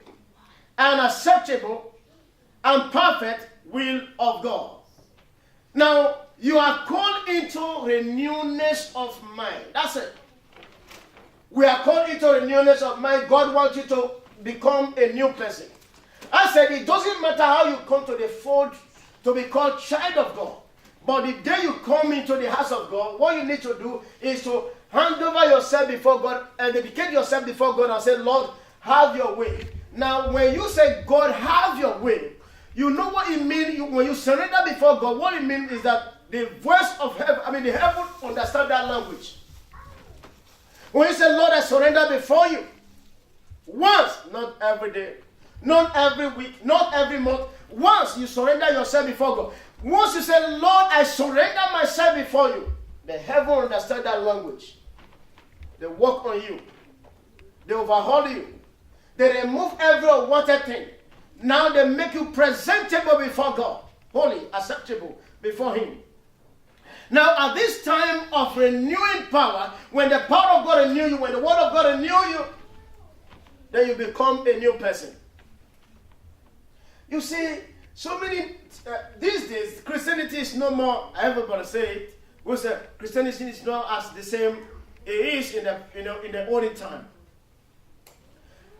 and acceptable and perfect will of God. Now, you are called into renewedness of mind. That's it. We are called into renewedness of mind. God wants you to become a new person. I said it doesn't matter how you come to the fold to be called child of God. But the day you come into the house of God, what you need to do is to hand over yourself before God and dedicate yourself before God and say, Lord, have your way. Now, when you say, God, have your way, you know what it means when you surrender before God. What it means is that the voice of heaven, the heaven understand that language. When you say, Lord, I surrender before you, once, not every day, not every week, not every month, once you surrender yourself before God. Once you say, Lord, I surrender myself before you, the heaven understand that language. They work on you. They overhaul you. They remove every unwanted thing. Now they make you presentable before God. Holy, acceptable before Him. Now at this time of renewing power, when the power of God renew you, when the word of God renew you, then you become a new person. You see, so many, these days, Christianity is no more, everybody say it, we say Christianity is not as the same it is in the olden time.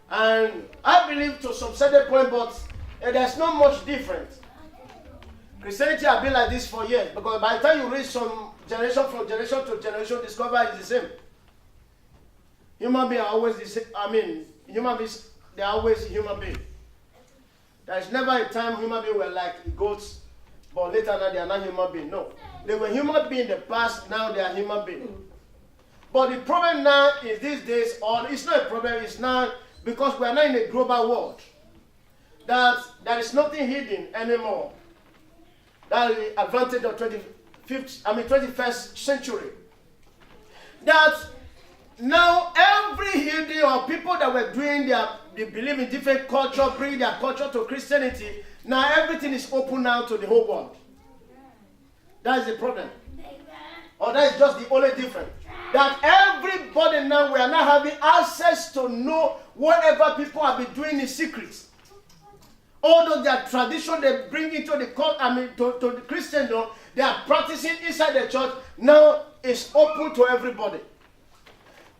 And I believe to some certain point, but there's not much difference. Christianity has been like this for years, because by the time you reach some generation from generation to generation, discover it's the same. Human beings are always the same. Human beings, they are always human beings. There's never a time human beings were like goats, but later now they are not human beings. No. They were human beings in the past, now they are human beings. But the problem now is these days, or it's not a problem, it's not because we are not in a global world, that there is nothing hidden anymore. That is the advantage of 21st century. That now every hidden or people that were doing they believe in different culture, bring their culture to Christianity, now everything is open now to the whole world. That is the problem. Or that is just the only difference. That everybody now, we are not having access to know whatever people have been doing in secret. Although their tradition they bring into the cult, to the Christendom, they are practicing inside the church, now it's open to everybody.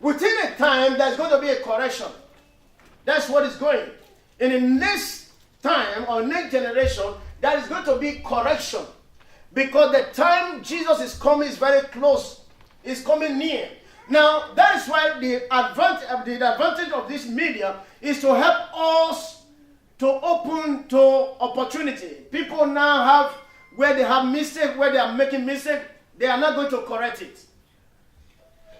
Within a time, there's going to be a correction. That's what is going. In the next time or next generation, there is going to be correction. Because the time Jesus is coming is very close. It's coming near. Now, that is why the advantage of this media is to help us to open to opportunity. People now have, where they have mistake, where they are making mistake, they are not going to correct it.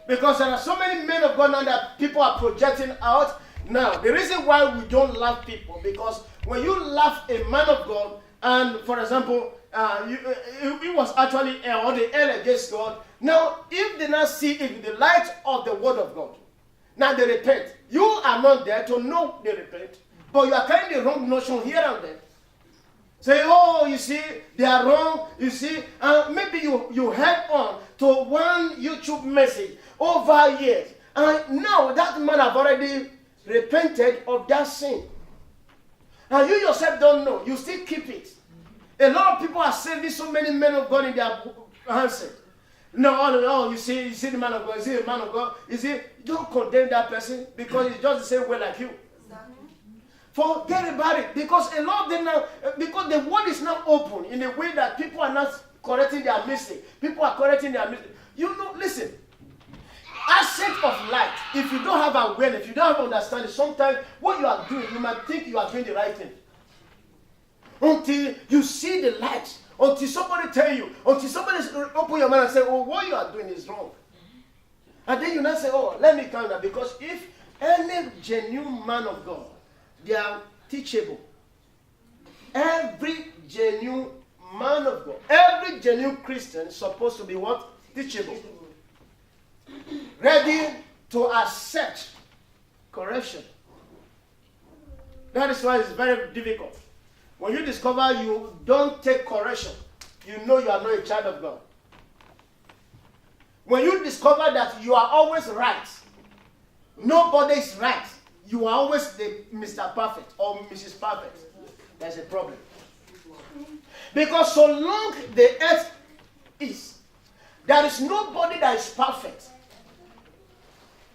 Because there are so many men of God now that people are projecting out. Now, the reason why we don't laugh people, because when you laugh a man of God, and for example, it was actually or the hell against God. Now, if they not see it in the light of the word of God, now they repent. You are not there to know they repent, but you are carrying the wrong notion here and there. Say, oh, you see, they are wrong, you see, and maybe you head on to one YouTube message over years, and now that man have already repented of that sin. And you yourself don't know, you still keep it. A lot of people are saving so many men of God in their handset. No, you see the man of God, you see the man of God, you see, don't condemn that person because he's just the same way like you. Forget about it, because a lot of them now, because the word is now open in a way that people are not correcting their mistake. People are correcting their mistake. You know, listen, asset of light, if you don't have awareness, if you don't have understanding, sometimes what you are doing, you might think you are doing the right thing. Until you see the light, until somebody tell you, until somebody open your mouth and say, oh, what you are doing is wrong. And then you now say, oh, let me calm down, because if any genuine man of God, they are teachable. Every genuine man of God, every genuine Christian is supposed to be what? Teachable. Ready to accept correction. That is why it's very difficult. When you discover you don't take correction, you know you are not a child of God. When you discover that you are always right, nobody is right, you are always the Mr. Perfect or Mrs. Perfect, there's a problem. Because so long the earth is, there is nobody that is perfect.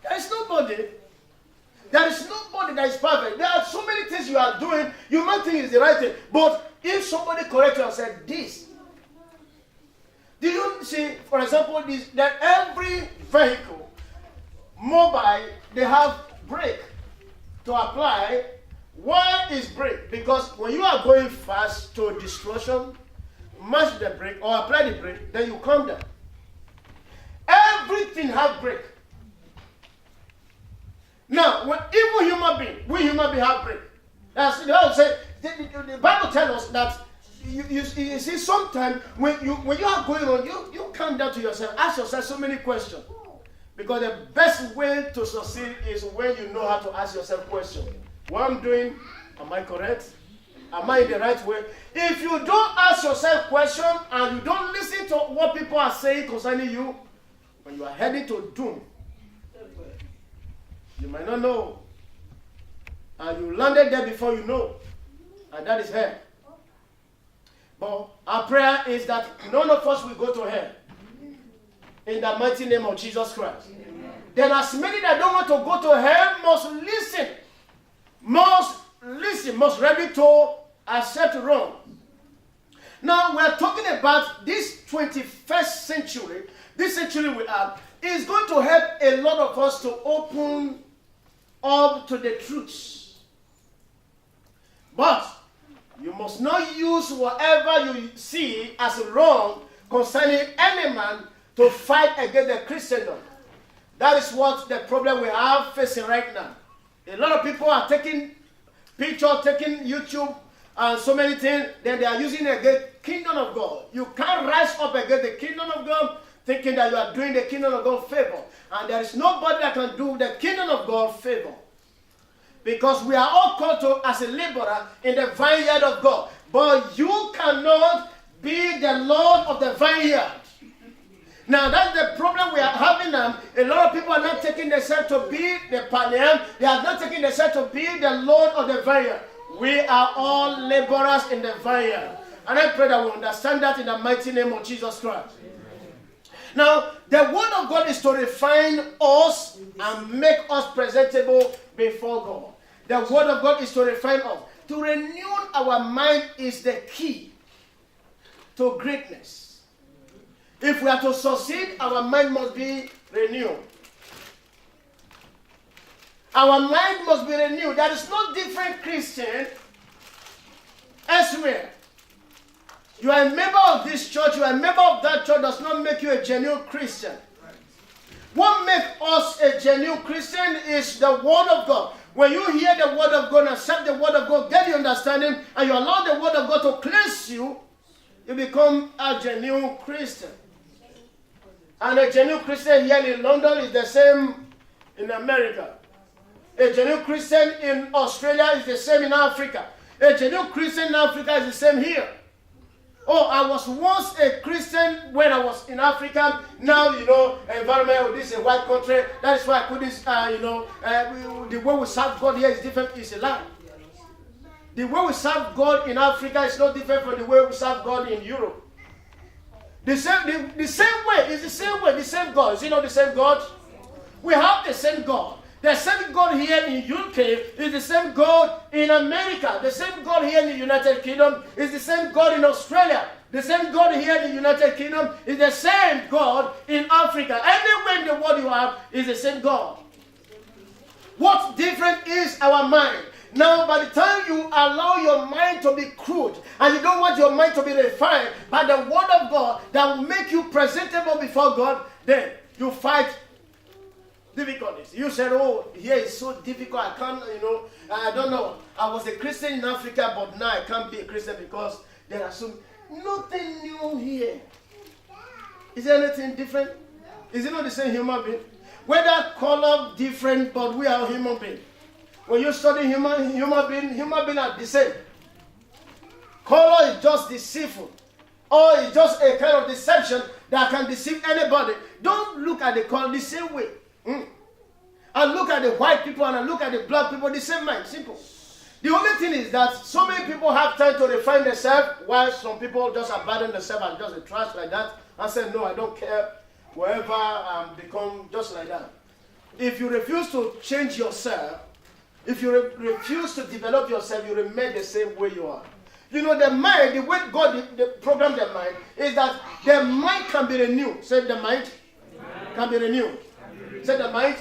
There is nobody. There is nobody that is perfect. There are so many things you are doing, you might think it's the right thing. But if somebody corrects you and said this, do you see, for example, this, that every vehicle, mobile, they have brake to apply. Why is brake? Because when you are going fast to destruction, mash the brake or apply the brake, then you come down. Everything have brake. Now, when even human being, we human being have brake. That's the Bible tells us that you see sometimes when you are going on, you come down to yourself, ask yourself so many questions. Because the best way to succeed is when you know how to ask yourself questions. What I'm doing, am I correct? Am I in the right way? If you don't ask yourself questions and you don't listen to what people are saying concerning you, when you are heading to doom, you might not know. And you landed there before you know. And that is hell. But our prayer is that none of us will go to hell. In the mighty name of Jesus Christ. Amen. Then as many that don't want to go to hell must listen. Must ready to accept wrong. Now we are talking about this 21st century. This century we are is going to help a lot of us to open up to the truths. But you must not use whatever you see as wrong concerning any man to fight against the Christendom. That is what the problem we are facing right now. A lot of people are taking pictures, taking YouTube, and so many things. Then they are using against the kingdom of God. You can't rise up against the kingdom of God thinking that you are doing the kingdom of God favor. And there is nobody that can do the kingdom of God favor. Because we are all called to as a laborer in the vineyard of God. But you cannot be the Lord of the vineyard. Now that's the problem we are having now. A lot of people are not taking themselves to be the pioneer. They are not taking themselves to be the Lord of the vineyard. We are all laborers in the vineyard. And I pray that we understand that in the mighty name of Jesus Christ. Now, the word of God is to refine us and make us presentable before God. The word of God is to refine us. To renew our mind is the key to greatness. If we are to succeed, our mind must be renewed. Our mind must be renewed. There is no different Christian elsewhere. You are a member of this church, you are a member of that church, does not make you a genuine Christian. What makes us a genuine Christian is the word of God. When you hear the word of God, accept the word of God, get the understanding, and you allow the word of God to cleanse you, you become a genuine Christian. And a genuine Christian here in London is the same in America. A genuine Christian in Australia is the same in Africa. A genuine Christian in Africa is the same here. Oh, I was once a Christian when I was in Africa. Now, environment, this is a white country. That is why I couldn't, the way we serve God here is different. It's a lie. The way we serve God in Africa is not different from the way we serve God in Europe. The same way, it's the same way, the same God. Is it not the same God? We have the same God. The same God here in UK is the same God in America. The same God here in the United Kingdom is the same God in Australia. The same God here in the United Kingdom is the same God in Africa. Anywhere in the world you have is the same God. What's different is our mind. Now, by the time you allow your mind to be crude, and you don't want your mind to be refined by the word of God that will make you presentable before God, then you fight difficulties. You said, oh, here is so difficult. I can't, I don't know. I was a Christian in Africa, but now I can't be a Christian because there are nothing new here. Is there anything different? Is it not the same human being? Whether color different, but we are human beings. When you study human beings are the same. Color is just deceitful. Or it's just a kind of deception that can deceive anybody. Don't look at the color the same way. And look at the white people and look at the black people the same mind. Simple. The only thing is that so many people have time to refine themselves, while some people just abandon themselves and just a trash like that and say, no, I don't care. Wherever become just like that. If you refuse to change yourself, if you refuse to develop yourself, you remain the same way you are. You know, the mind, the way God programmed the mind, is that the mind can be renewed. Say the mind can be renewed. Say the mind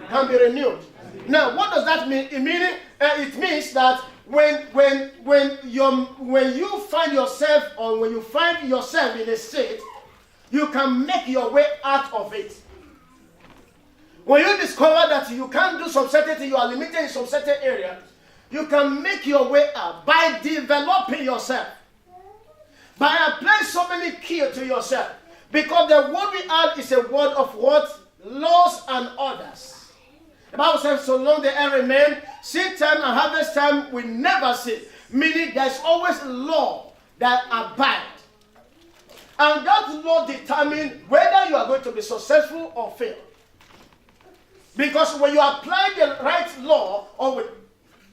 can be renewed. Now, what does that mean? It means that when you find yourself, or when you find yourself in a state, you can make your way out of it. When you discover that you can't do some certain thing, you are limited in some certain area, you can make your way out by developing yourself. By applying so many keys to yourself. Because the word we add is a word of what? Laws and orders. The Bible says, so long the air remain, seed time and harvest time will never cease. Meaning there's always law that abides. And that law determines whether you are going to be successful or fail. Because when you apply the right law, or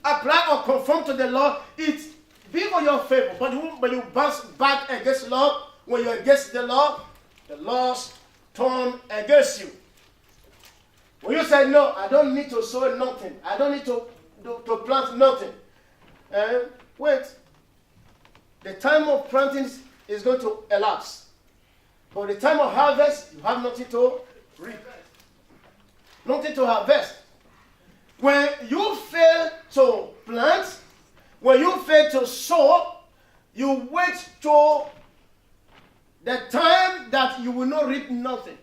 apply or conform to the law, it's be for your favor. But when you bounce back against law, when you're against the laws turn against you. When you say, no, I don't need to sow nothing. I don't need to plant nothing. Wait. The time of planting is going to elapse. For the time of harvest, you have nothing to reap. Nothing to harvest. When you fail to plant, when you fail to sow, you wait to the time that you will not reap nothing.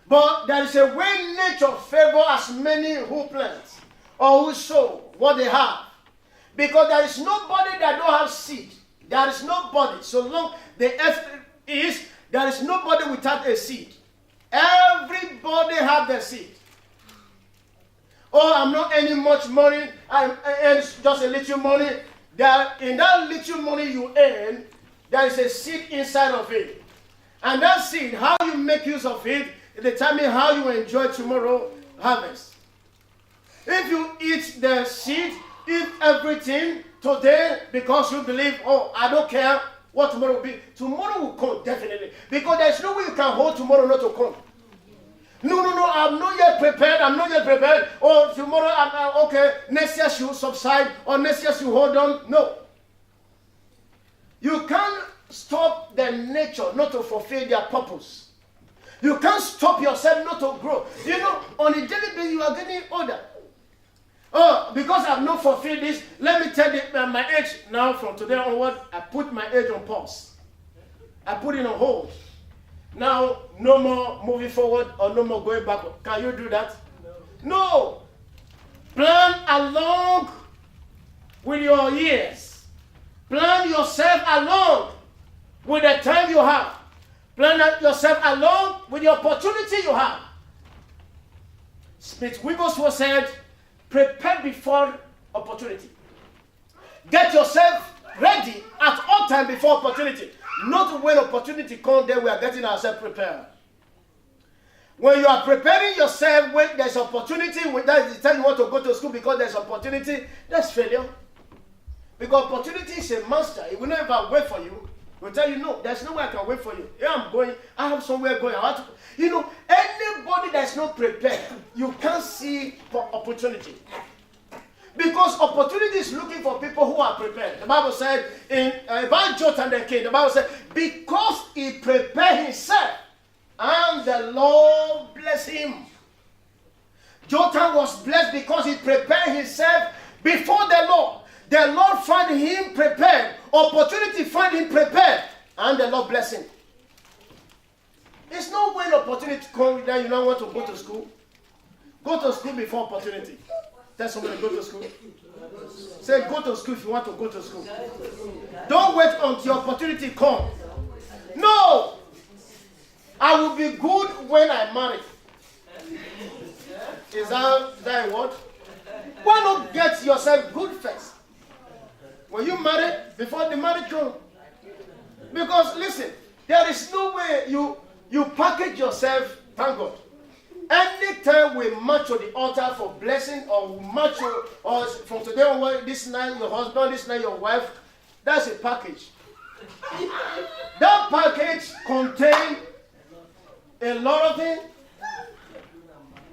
But there is a way nature favors as many who plant or who sow what they have. Because there is nobody that don't have seed. There is nobody. So long the earth is, there is nobody without a seed. Everybody have their seed. Oh, I'm not earning much money. I earn just a little money. In that little money you earn, there is a seed inside of it. And that seed, how you make use of it, determine how you enjoy tomorrow harvest. If you eat the seed, eat everything today because you believe, oh, I don't care what tomorrow will be. Tomorrow will come, definitely. Because there's no way you can hold tomorrow not to come. No, I'm not yet prepared. Oh, tomorrow, I'm okay, next year should subside, or next year should hold on. No. You can't stop the nature not to fulfill their purpose. You can't stop yourself not to grow. You know, on a daily basis, you are getting older. Oh, because I've not fulfilled this, let me tell you my age. Now, from today onward, I put my age on pause. I put it on hold. Now, no more moving forward or no more going backward. Can you do that? No. Plan along with your years. Plan yourself along with the time you have. Plan yourself along with the opportunity you have. Smith Wigglesworth said, prepare before opportunity. Get yourself ready at all time before opportunity. Not when opportunity comes, then we are getting ourselves prepared. When you are preparing yourself, when there's opportunity, when that is the time you want to go to school because there's opportunity, that's failure. Because opportunity is a monster. It will never wait for you. It will tell you, no, there's no way I can wait for you. Here I'm going. I have somewhere going. I want to. You know, anybody that's not prepared, you can't see for opportunity. Because opportunity is looking for people who are prepared. The Bible said about Jotham the king, the Bible said, because he prepared himself, and the Lord blessed him. Jotham was blessed because he prepared himself before the Lord. The Lord found him prepared. Opportunity found him prepared. And the Lord blessed him. It's not when opportunity comes that you don't want to go to school. Go to school before opportunity. Tell somebody to go to school. Say, go to school if you want to go to school. Don't wait until opportunity comes. No! I will be good when I marry. Is that a word? Why not get yourself good first? When you marry, before the marriage comes. Because listen, there is no way you package yourself, thank God. Anytime we march to the altar for blessing, or march or from today onward, this night your husband, this night your wife, that's a package. That package contains a lot of things.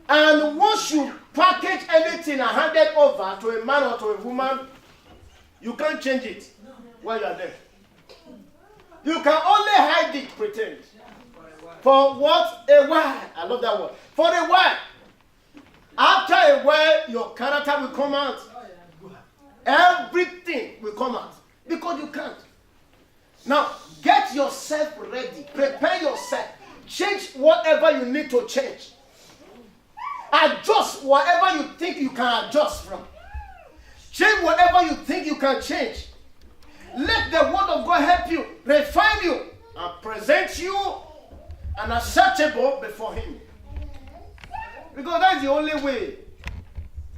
And once you package anything and hand it over to a man or to a woman, you can't change it while you are there. You can only hide it, pretend. For what? A while. I love that word. For a while. After a while, your character will come out. Everything will come out. Because you can't. Now, get yourself ready. Prepare yourself. Change whatever you need to change. Adjust whatever you think you can adjust from. Change whatever you think you can change. Let the word of God help you, refine you, and present you and acceptable before Him. Because that's the only way.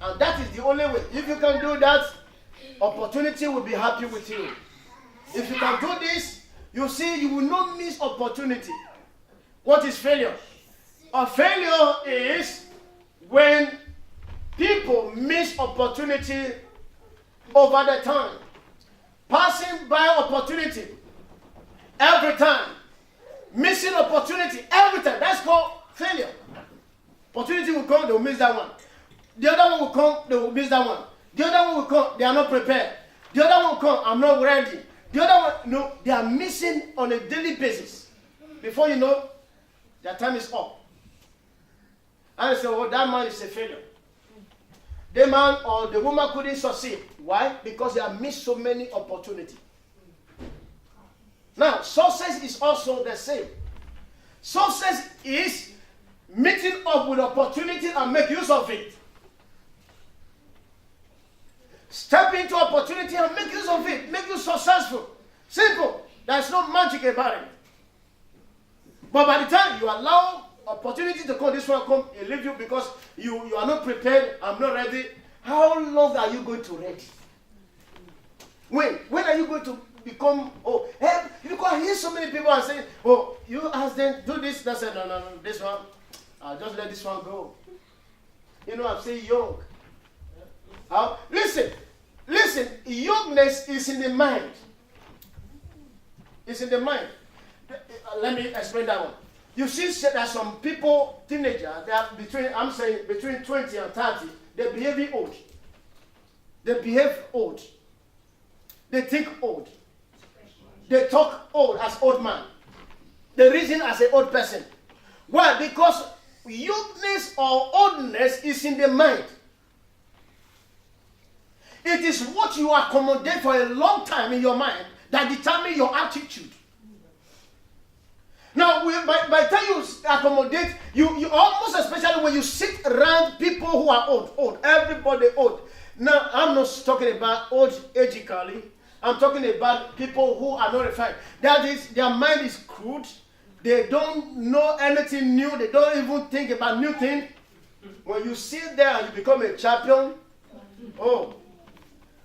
And that is the only way. If you can do that, opportunity will be happy with you. If you can do this, you see, you will not miss opportunity. What is failure? A failure is when people miss opportunity over the time. Passing by opportunity every time. Missing opportunity every time. That's called failure. Opportunity will come, they will miss that one. The other one will come, they will miss that one. The other one will come, they are not prepared. The other one will come, I'm not ready. The other one, no, they are missing on a daily basis. Before you know, their time is up. And they say, oh, that man is a failure. The man or the woman couldn't succeed. Why? Because they have missed so many opportunities. Now, success is also the same. Success is meeting up with opportunity and make use of it. Step into opportunity and make use of it. Make you successful. Simple. There's no magic about it. But by the time you allow opportunity to come, this one come, it leave you because you are not prepared, I'm not ready. How long are you going to ready? When are you going to become, because I hear so many people are saying, oh, you ask them, do this, that's it, no, this one, I'll just let this one go. You know, I'm saying young. Listen, youngness is in the mind. It's in the mind. Let me explain that one. You see that some people, teenagers, they are between 20 and 30, they're behaving old. They behave old. They think old. They talk old as old man. They reason as an old person. Why? Because youngness or oldness is in the mind. It is what you accommodate for a long time in your mind that determines your attitude. Now, by the time you accommodate, you almost, especially when you sit around people who are old, everybody old. Now, I'm not talking about old agically. I'm talking about people who are not refined. That is, their mind is crude. They don't know anything new. They don't even think about new things. When you sit there and you become a champion,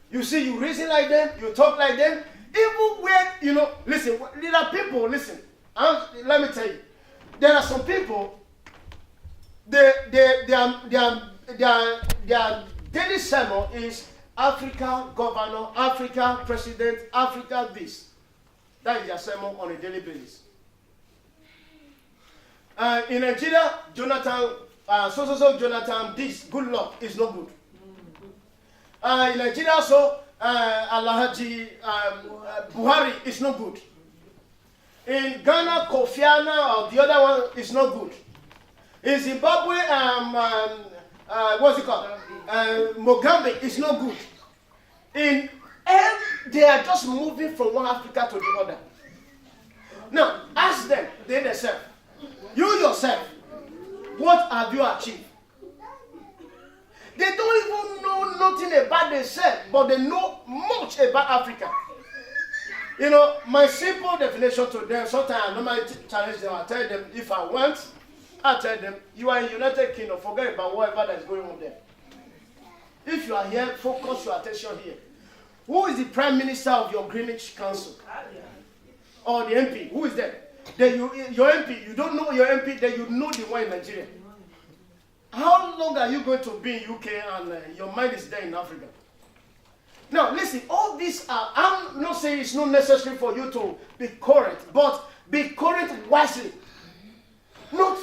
you see, you reason like them, you talk like them. Even when, listen, there are people, listen. Let me tell you, there are some people. Their daily sermon is Africa governor, Africa president, Africa this. That is their sermon on a daily basis. In Nigeria, Jonathan, Jonathan, this good luck is not good. In Nigeria also, Alhaji Buhari is not good. In Ghana, Kofi Annan or the other one is not good. In Zimbabwe, what's it called? Mozambique is not good. They are just moving from one Africa to the other. Now, ask them, they themselves, you yourself, what have you achieved? They don't even know nothing about themselves, but they know much about Africa. My simple definition to them, sometimes I normally challenge them, I tell them, if I want, I tell them, you are in United Kingdom, forget about whatever that is going on there. If you are here, focus your attention here. Who is the Prime Minister of your Greenwich Council? Or the MP? Who is that? Your MP, you don't know your MP, then you know the one in Nigeria. How long are you going to be in UK and your mind is there in Africa? Now, listen, all these are, I'm not saying it's not necessary for you to be current, but be current wisely. Not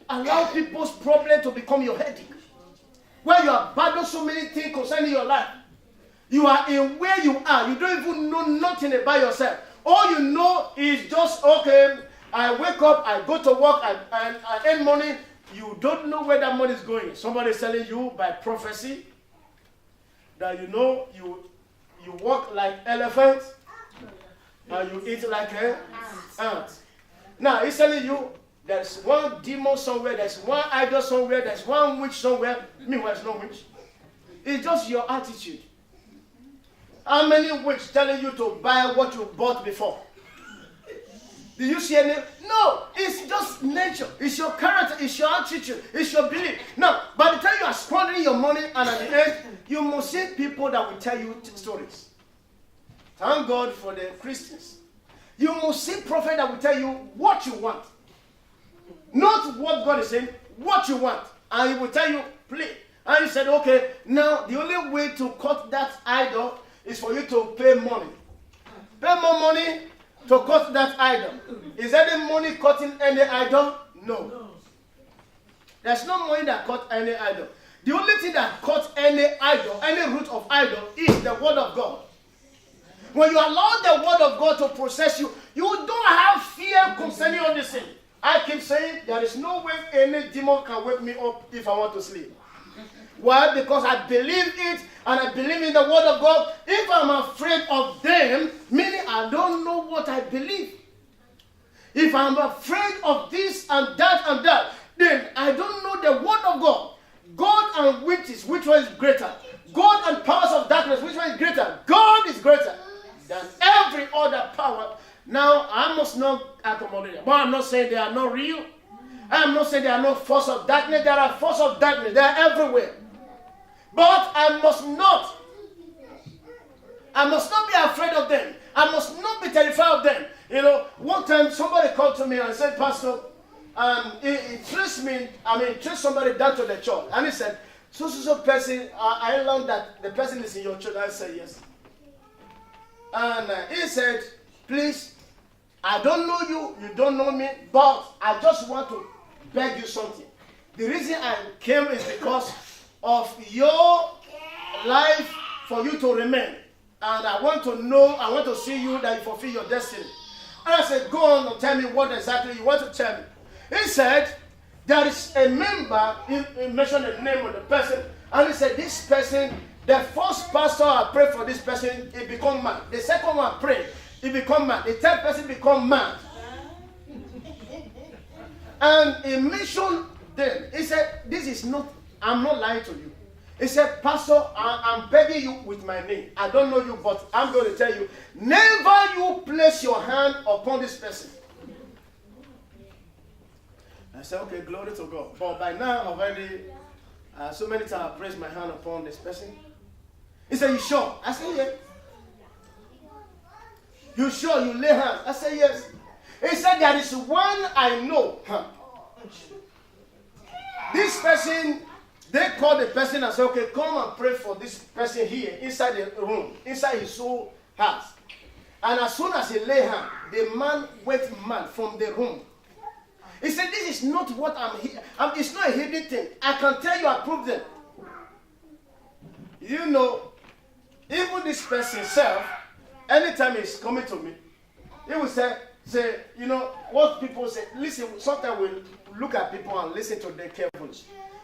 allow people's problem to become your headache. Where you have battled so many things concerning your life. You are in where you are. You don't even know nothing about yourself. All you know is just, okay, I wake up, I go to work, I earn money. You don't know where that money is going. Somebody is telling you by prophecy that you know you walk like elephants and you eat like an ant. Now, he's telling you there's one demon somewhere, there's one idol somewhere, there's one witch somewhere. Meanwhile, it's no witch. It's just your attitude. How many witches telling you to buy what you bought before? Do you see any? No, it's just nature. It's your character, it's your attitude, it's your belief. Now, by the time you are squandering your money and at the end, you must see people that will tell you stories. Thank God for the Christians. You must see prophets that will tell you what you want. Not what God is saying, what you want. And he will tell you, please. And he said, okay, now the only way to cut that idol is for you to pay money. Pay more money to cut that idol. Is any money cutting any idol? No. There's no money that cut any idol. The only thing that cuts any idol, any root of idol, is the word of God. When you allow the word of God to process you, you don't have fear concerning all this thing. I keep saying there is no way any demon can wake me up if I want to sleep. Why? Because I believe it and I believe in the word of God. If I'm afraid of them, meaning I don't know what I believe. If I'm afraid of this and that, then I don't know the word of God. God and witches, which one is greater? God and powers of darkness, which one is greater? God is greater than every other power. Now, I must not accommodate them. But I'm not saying they are not real. I'm not saying there are no force of darkness. There are forces of darkness. They are everywhere. But I must not be afraid of them. I must not be terrified of them. You know, one time somebody called to me and said, Pastor, he traced somebody down to the church. And he said, so person, I learned that the person is in your church. I said, yes. And he said, please, I don't know you, you don't know me, but I just want to beg you something. The reason I came is because of your life for you to remain. And I want to see you that you fulfill your destiny. And I said, go on and tell me what exactly you want to tell me. He said, there is a member, he mentioned the name of the person, and he said, this person, the first pastor I prayed for this person, he become mad. The second one I prayed, he become mad. The third person become mad. And he mentioned them. He said, this is not, I'm not lying to you. He said, Pastor, I'm begging you with my name. I don't know you, but I'm going to tell you, never you place your hand upon this person. I said, okay, glory to God. But by now, already, so many times I placed my hand upon this person. He said, you sure? I said, yes. You sure you lay hands? I said, yes. He said, there is one I know. This person, they called the person and said, okay, come and pray for this person here, inside the room, inside his soul house. And as soon as he lay hand, the man went mad from the room. He said, this is not what it's not a hidden thing. I can tell you, I proved them. You know, even this person himself, anytime he's coming to me, he will say, you know, what people say, listen, sometimes we look at people and listen to them carefully.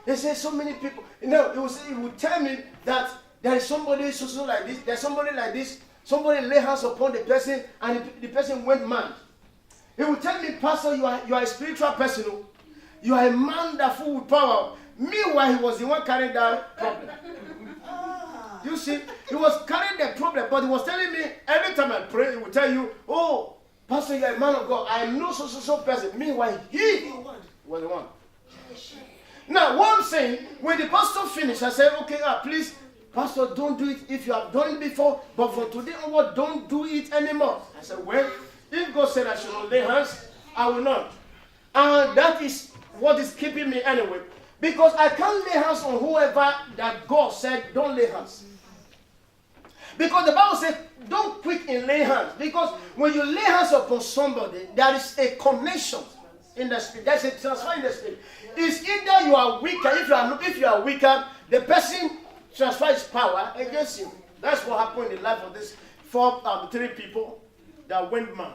They say so many people, you know, he will tell me that there is somebody so like this, there's somebody like this, somebody lay hands upon the person and the person went mad. He will tell me, Pastor, you are a spiritual person. You are a man that full with power. Meanwhile, he was the one carrying that problem. You see, he was carrying the problem, but he was telling me, every time I pray, he will tell you, oh, Pastor, you are a man of God. I know so person. Meanwhile, he was the one. Now, what I'm saying, when the pastor finished, I said, okay, please, pastor, don't do it if you have done it before, but from today onward, don't do it anymore. I said, well, if God said I should not lay hands, I will not. And that is what is keeping me anyway. Because I can't lay hands on whoever that God said don't lay hands. Because the Bible says don't quick in lay hands. Because when you lay hands upon somebody, there is a connection in the spirit. There's a transfer in the spirit. It's either you are weaker. If you are weaker, the person transfers power against you. That's what happened in the life of these three people that went mad.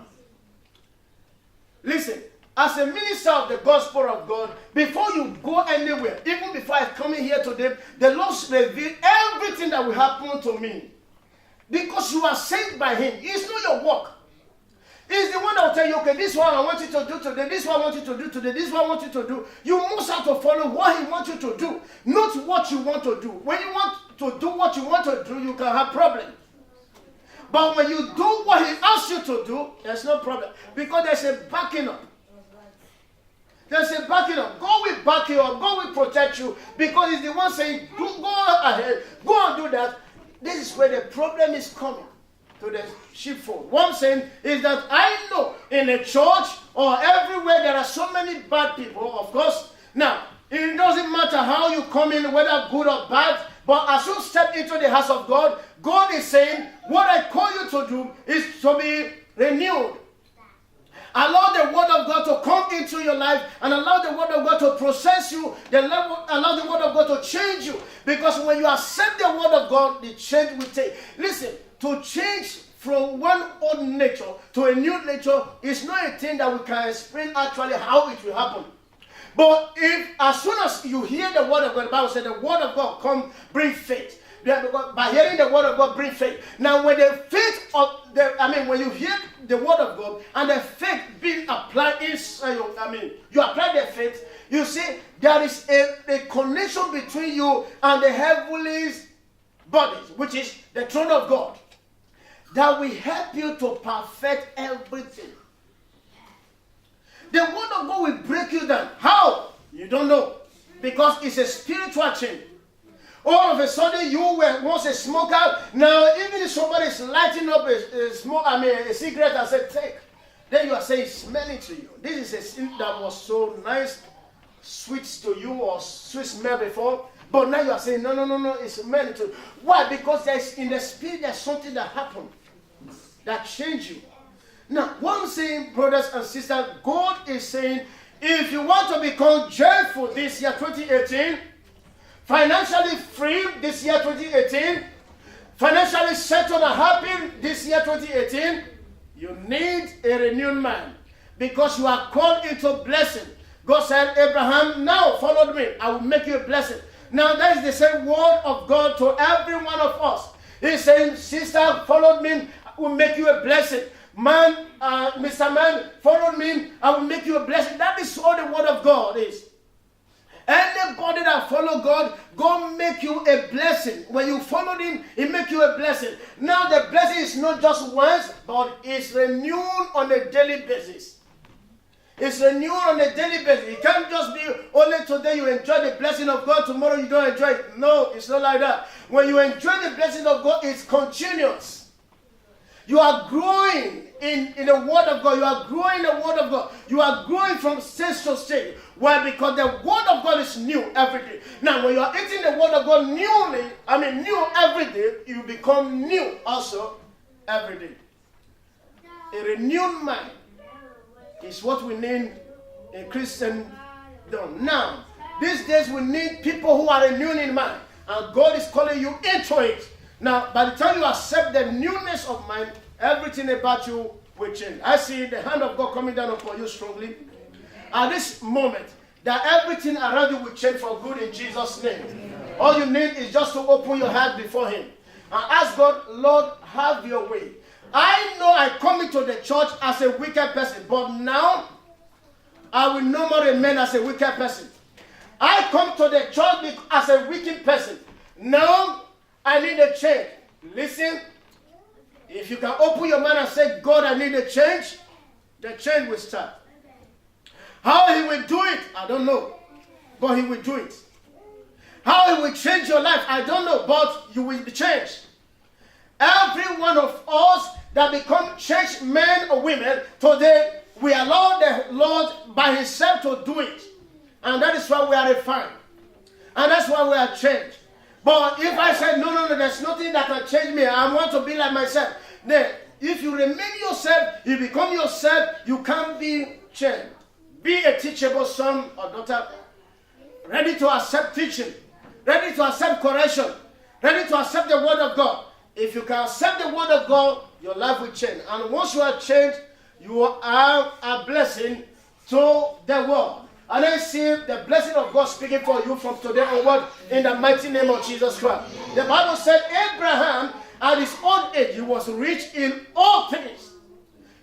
Listen. As a minister of the gospel of God, before you go anywhere, even before I come in here today, the Lord revealed everything that will happen to me. Because you are saved by Him. It's not your work. It's the one that will tell you, okay, this one I want you to do today, this one I want you to do today, this one I want you to do. You must have to follow what He wants you to do, not what you want to do. When you want to do what you want to do, you can have problems. But when you do what He asks you to do, there's no problem. Because there's a backing up. There's a backing up. God will back you up. God will protect you. Because He's the one saying, go ahead. Go and do that. This is where the problem is coming to the sheepfold. What I'm saying is that I know in a church or everywhere there are so many bad people, of course. Now, it doesn't matter how you come in, whether good or bad. But as you step into the house of God, God is saying, what I call you to do is to be renewed. Allow the word of God to come into your life and allow the word of God to process you. Allow the word of God to change you. Because when you accept the word of God, the change will take. Listen, to change from one old nature to a new nature is not a thing that we can explain actually how it will happen. But if as soon as you hear the word of God, the Bible said the word of God come, bring faith. By hearing the word of God, bring faith. Now, when the faith when you hear the word of God and the faith being applied inside you apply the faith, you see there is a connection between you and the heavenly bodies, which is the throne of God, that will help you to perfect everything. The word of God will break you down. How? You don't know. Because it's a spiritual change. All of a sudden, you were once a smoker. Now, even if somebody is lighting up a cigarette and say, take, then you are saying, smelling to you. This is a sin that was so nice, sweet to you or sweet smell before. But now you are saying, no, it's smelling to you. Why? Because there's in the spirit, there's something that happened that changed you. Now, what I'm saying, brothers and sisters, God is saying, if you want to become joyful this year, 2018, financially free this year 2018, financially settled and happy this year 2018, you need a renewed mind because you are called into blessing. God said, Abraham, now follow me, I will make you a blessing. Now that is the same word of God to every one of us. He's saying, sister, follow me, I will make you a blessing. Man, Mr. Man, follow me, I will make you a blessing. That is all the word of God is. Anybody that follow God, God make you a blessing. When you follow Him, He make you a blessing. Now the blessing is not just once, but it's renewed on a daily basis. It's renewed on a daily basis. It can't just be only today you enjoy the blessing of God, tomorrow you don't enjoy it. No, it's not like that. When you enjoy the blessing of God, it's continuous. You are growing in the word of God. You are growing in the word of God. You are growing from stage to stage. Why? Because the word of God is new every day. Now, when you are eating the word of God new every day, you become new also every day. A renewed mind is what we need in Christendom. Now, these days we need people who are renewed in mind. And God is calling you into it. Now, by the time you accept the newness of mind, everything about you will change. I see the hand of God coming down upon you strongly. At this moment, that everything around you will change for good in Jesus' name. Amen. All you need is just to open your heart before Him and ask God, Lord, have your way. I know I come into the church as a wicked person, but now I will no more remain as a wicked person. I come to the church as a wicked person. Now I need a change. Listen, if you can open your mind and say, God, I need a change, the change will start. How He will do it, I don't know. but he will do it. How he will change your life, I don't know, but you will be changed. Every one of us that become changed men or women, today we allow the Lord by himself to do it. And that is why we are refined. And that's why we are changed. But if I say, no, there's nothing that can change me, I want to be like myself, then if you remain yourself, you become yourself, you can't be changed. Be a teachable son or daughter, ready to accept teaching, ready to accept correction, ready to accept the word of God. If you can accept the word of God, your life will change. And once you are changed, you are a blessing to the world. And I see the blessing of God speaking for you from today onward in the mighty name of Jesus Christ. The Bible said Abraham, at his old age, he was rich in all things.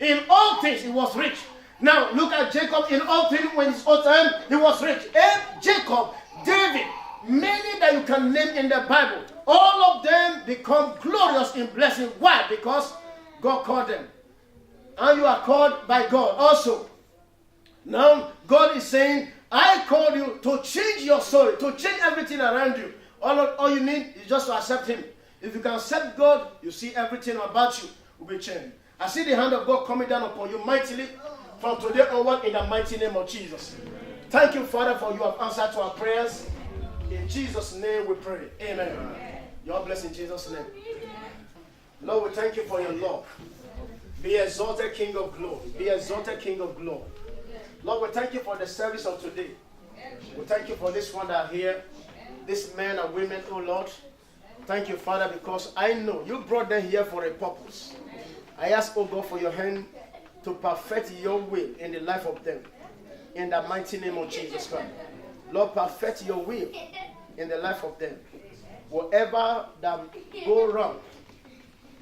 In all things, he was rich. Now, look at Jacob. In all things, when his old time, he was rich. Jacob, David, many that you can name in the Bible, all of them become glorious in blessing. Why? Because God called them. And you are called by God also. Now, God is saying, I called you to change your story, to change everything around you. All you need is just to accept him. If you can accept God, you see everything about you will be changed. I see the hand of God coming down upon you mightily from today onward in the mighty name of Jesus. Thank you, Father, for you have answered to our prayers. In Jesus' name we pray. Amen. You are blessed in Jesus' name. Lord, we thank you for your love. Be exalted, King of glory. Be exalted, King of glory. Lord, we thank you for the service of today. We thank you for this one that are here, these men and women, oh Lord. Thank you, Father, because I know you brought them here for a purpose. I ask, oh God, for your hand to perfect your will in the life of them. In the mighty name of Jesus Christ. Lord, perfect your will in the life of them. Whatever that go wrong,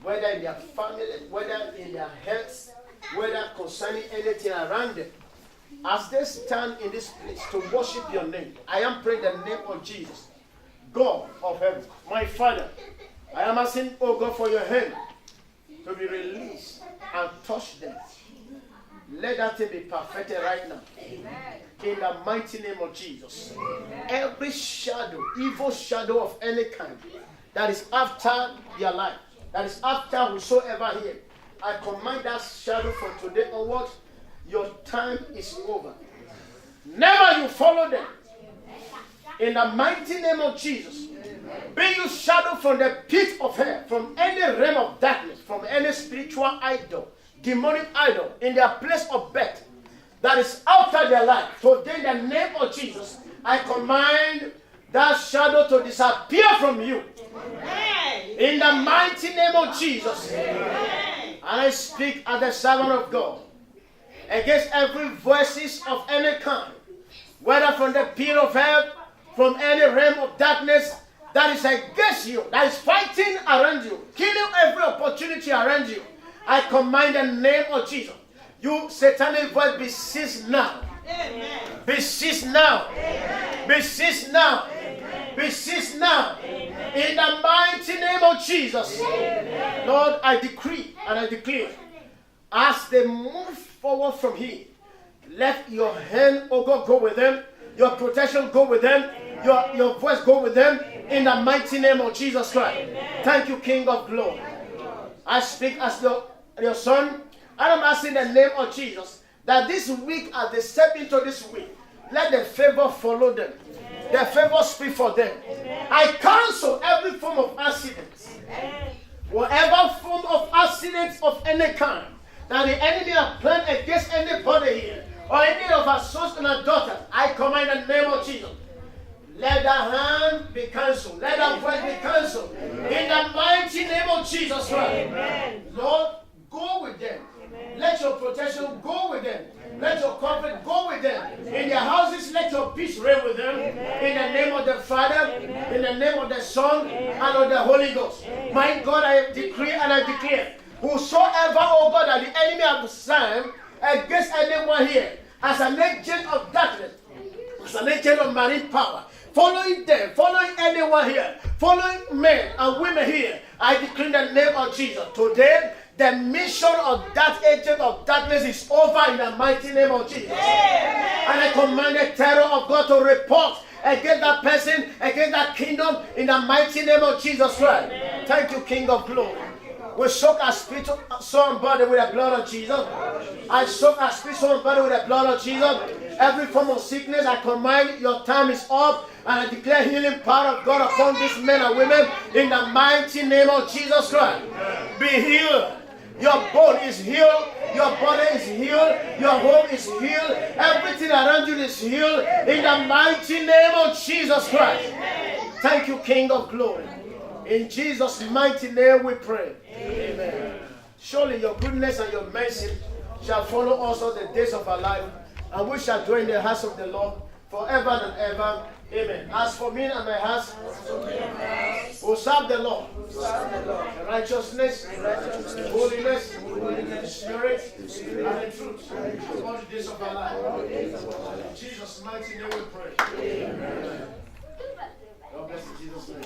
whether in their family, whether in their health, whether concerning anything around them, as they stand in this place to worship your name, I am praying the name of Jesus, God of heaven, my Father. I am asking, oh God, for your hand to be released and touch them. Let that thing be perfected right now. Amen. In the mighty name of Jesus. Amen. Every shadow, evil shadow of any kind, that is after their life, that is after whosoever here, I command that shadow from today onward. Your time is over. Never you follow them. In the mighty name of Jesus. Be you shadow from the pit of hell, from any realm of darkness, from any spiritual idol, demonic idol, in their place of birth, that is after their life. Today, in the name of Jesus, I command that shadow to disappear from you. In the mighty name of Jesus. And I speak as the servant of God against every voices of any kind, whether from the pit of hell, from any realm of darkness that is against you, that is fighting around you, killing every opportunity around you. I command the name of Jesus. You satanic voice, be ceased now. Amen. Be ceased now. Amen. Be ceased now. Amen. Be ceased now. Amen. In the mighty name of Jesus. Amen. Lord, I decree and I declare, as they move forward from here, let your hand, oh God, go with them. Your protection go with them. Your voice go with them. In the mighty name of Jesus Christ. Amen. Thank you, King of glory. I speak as your son, and I'm asking in the name of Jesus that this week, as they step into this week, let the favor follow them. Amen. The favor speak for them. Amen. I cancel every form of accidents. Amen. Whatever form of accidents of any kind that the enemy has planned against anybody here, or any of our sons and our daughters, I command in the name of Jesus. Let that hand be cancelled. Let that voice be cancelled. In the mighty name of Jesus Christ. Amen. Lord, go with them. Amen. Let your protection go with them. Amen. Let your comfort go with them. Amen. In their houses, let your peace reign with them. Amen. In the name of the Father, amen, in the name of the Son, amen, and of the Holy Ghost. Amen. My God, I decree and I declare, whosoever, oh God, that the enemy have signed against anyone here, as an agent of darkness, as an agent of marine power, following them, following anyone here, following men and women here, I declare in the name of Jesus. Today, The mission of that agent of darkness is over in the mighty name of Jesus. And I command the terror of God to report against that person, against that kingdom, in the mighty name of Jesus Christ. Thank you, King of Glory. We soak our spirit, soul, and body with the blood of Jesus. I soak our spirit, soul, and body with the blood of Jesus. Every form of sickness, I command your time is up. And I declare healing power of God upon these men and women in the mighty name of Jesus Christ. Be healed. Your body is healed. Your body is healed. Your home is healed. Everything around you is healed in the mighty name of Jesus Christ. Thank you, King of Glory. In Jesus' mighty name we pray. Amen. Surely your goodness and your mercy shall follow us all the days of our life, and we shall dwell in the house of the Lord forever and ever. Amen. As for me and my house, we'll serve the Lord. Righteousness, holiness, spirit, and the truth. All the days of our life. In Jesus' mighty name we pray. Amen. God bless in Jesus' name.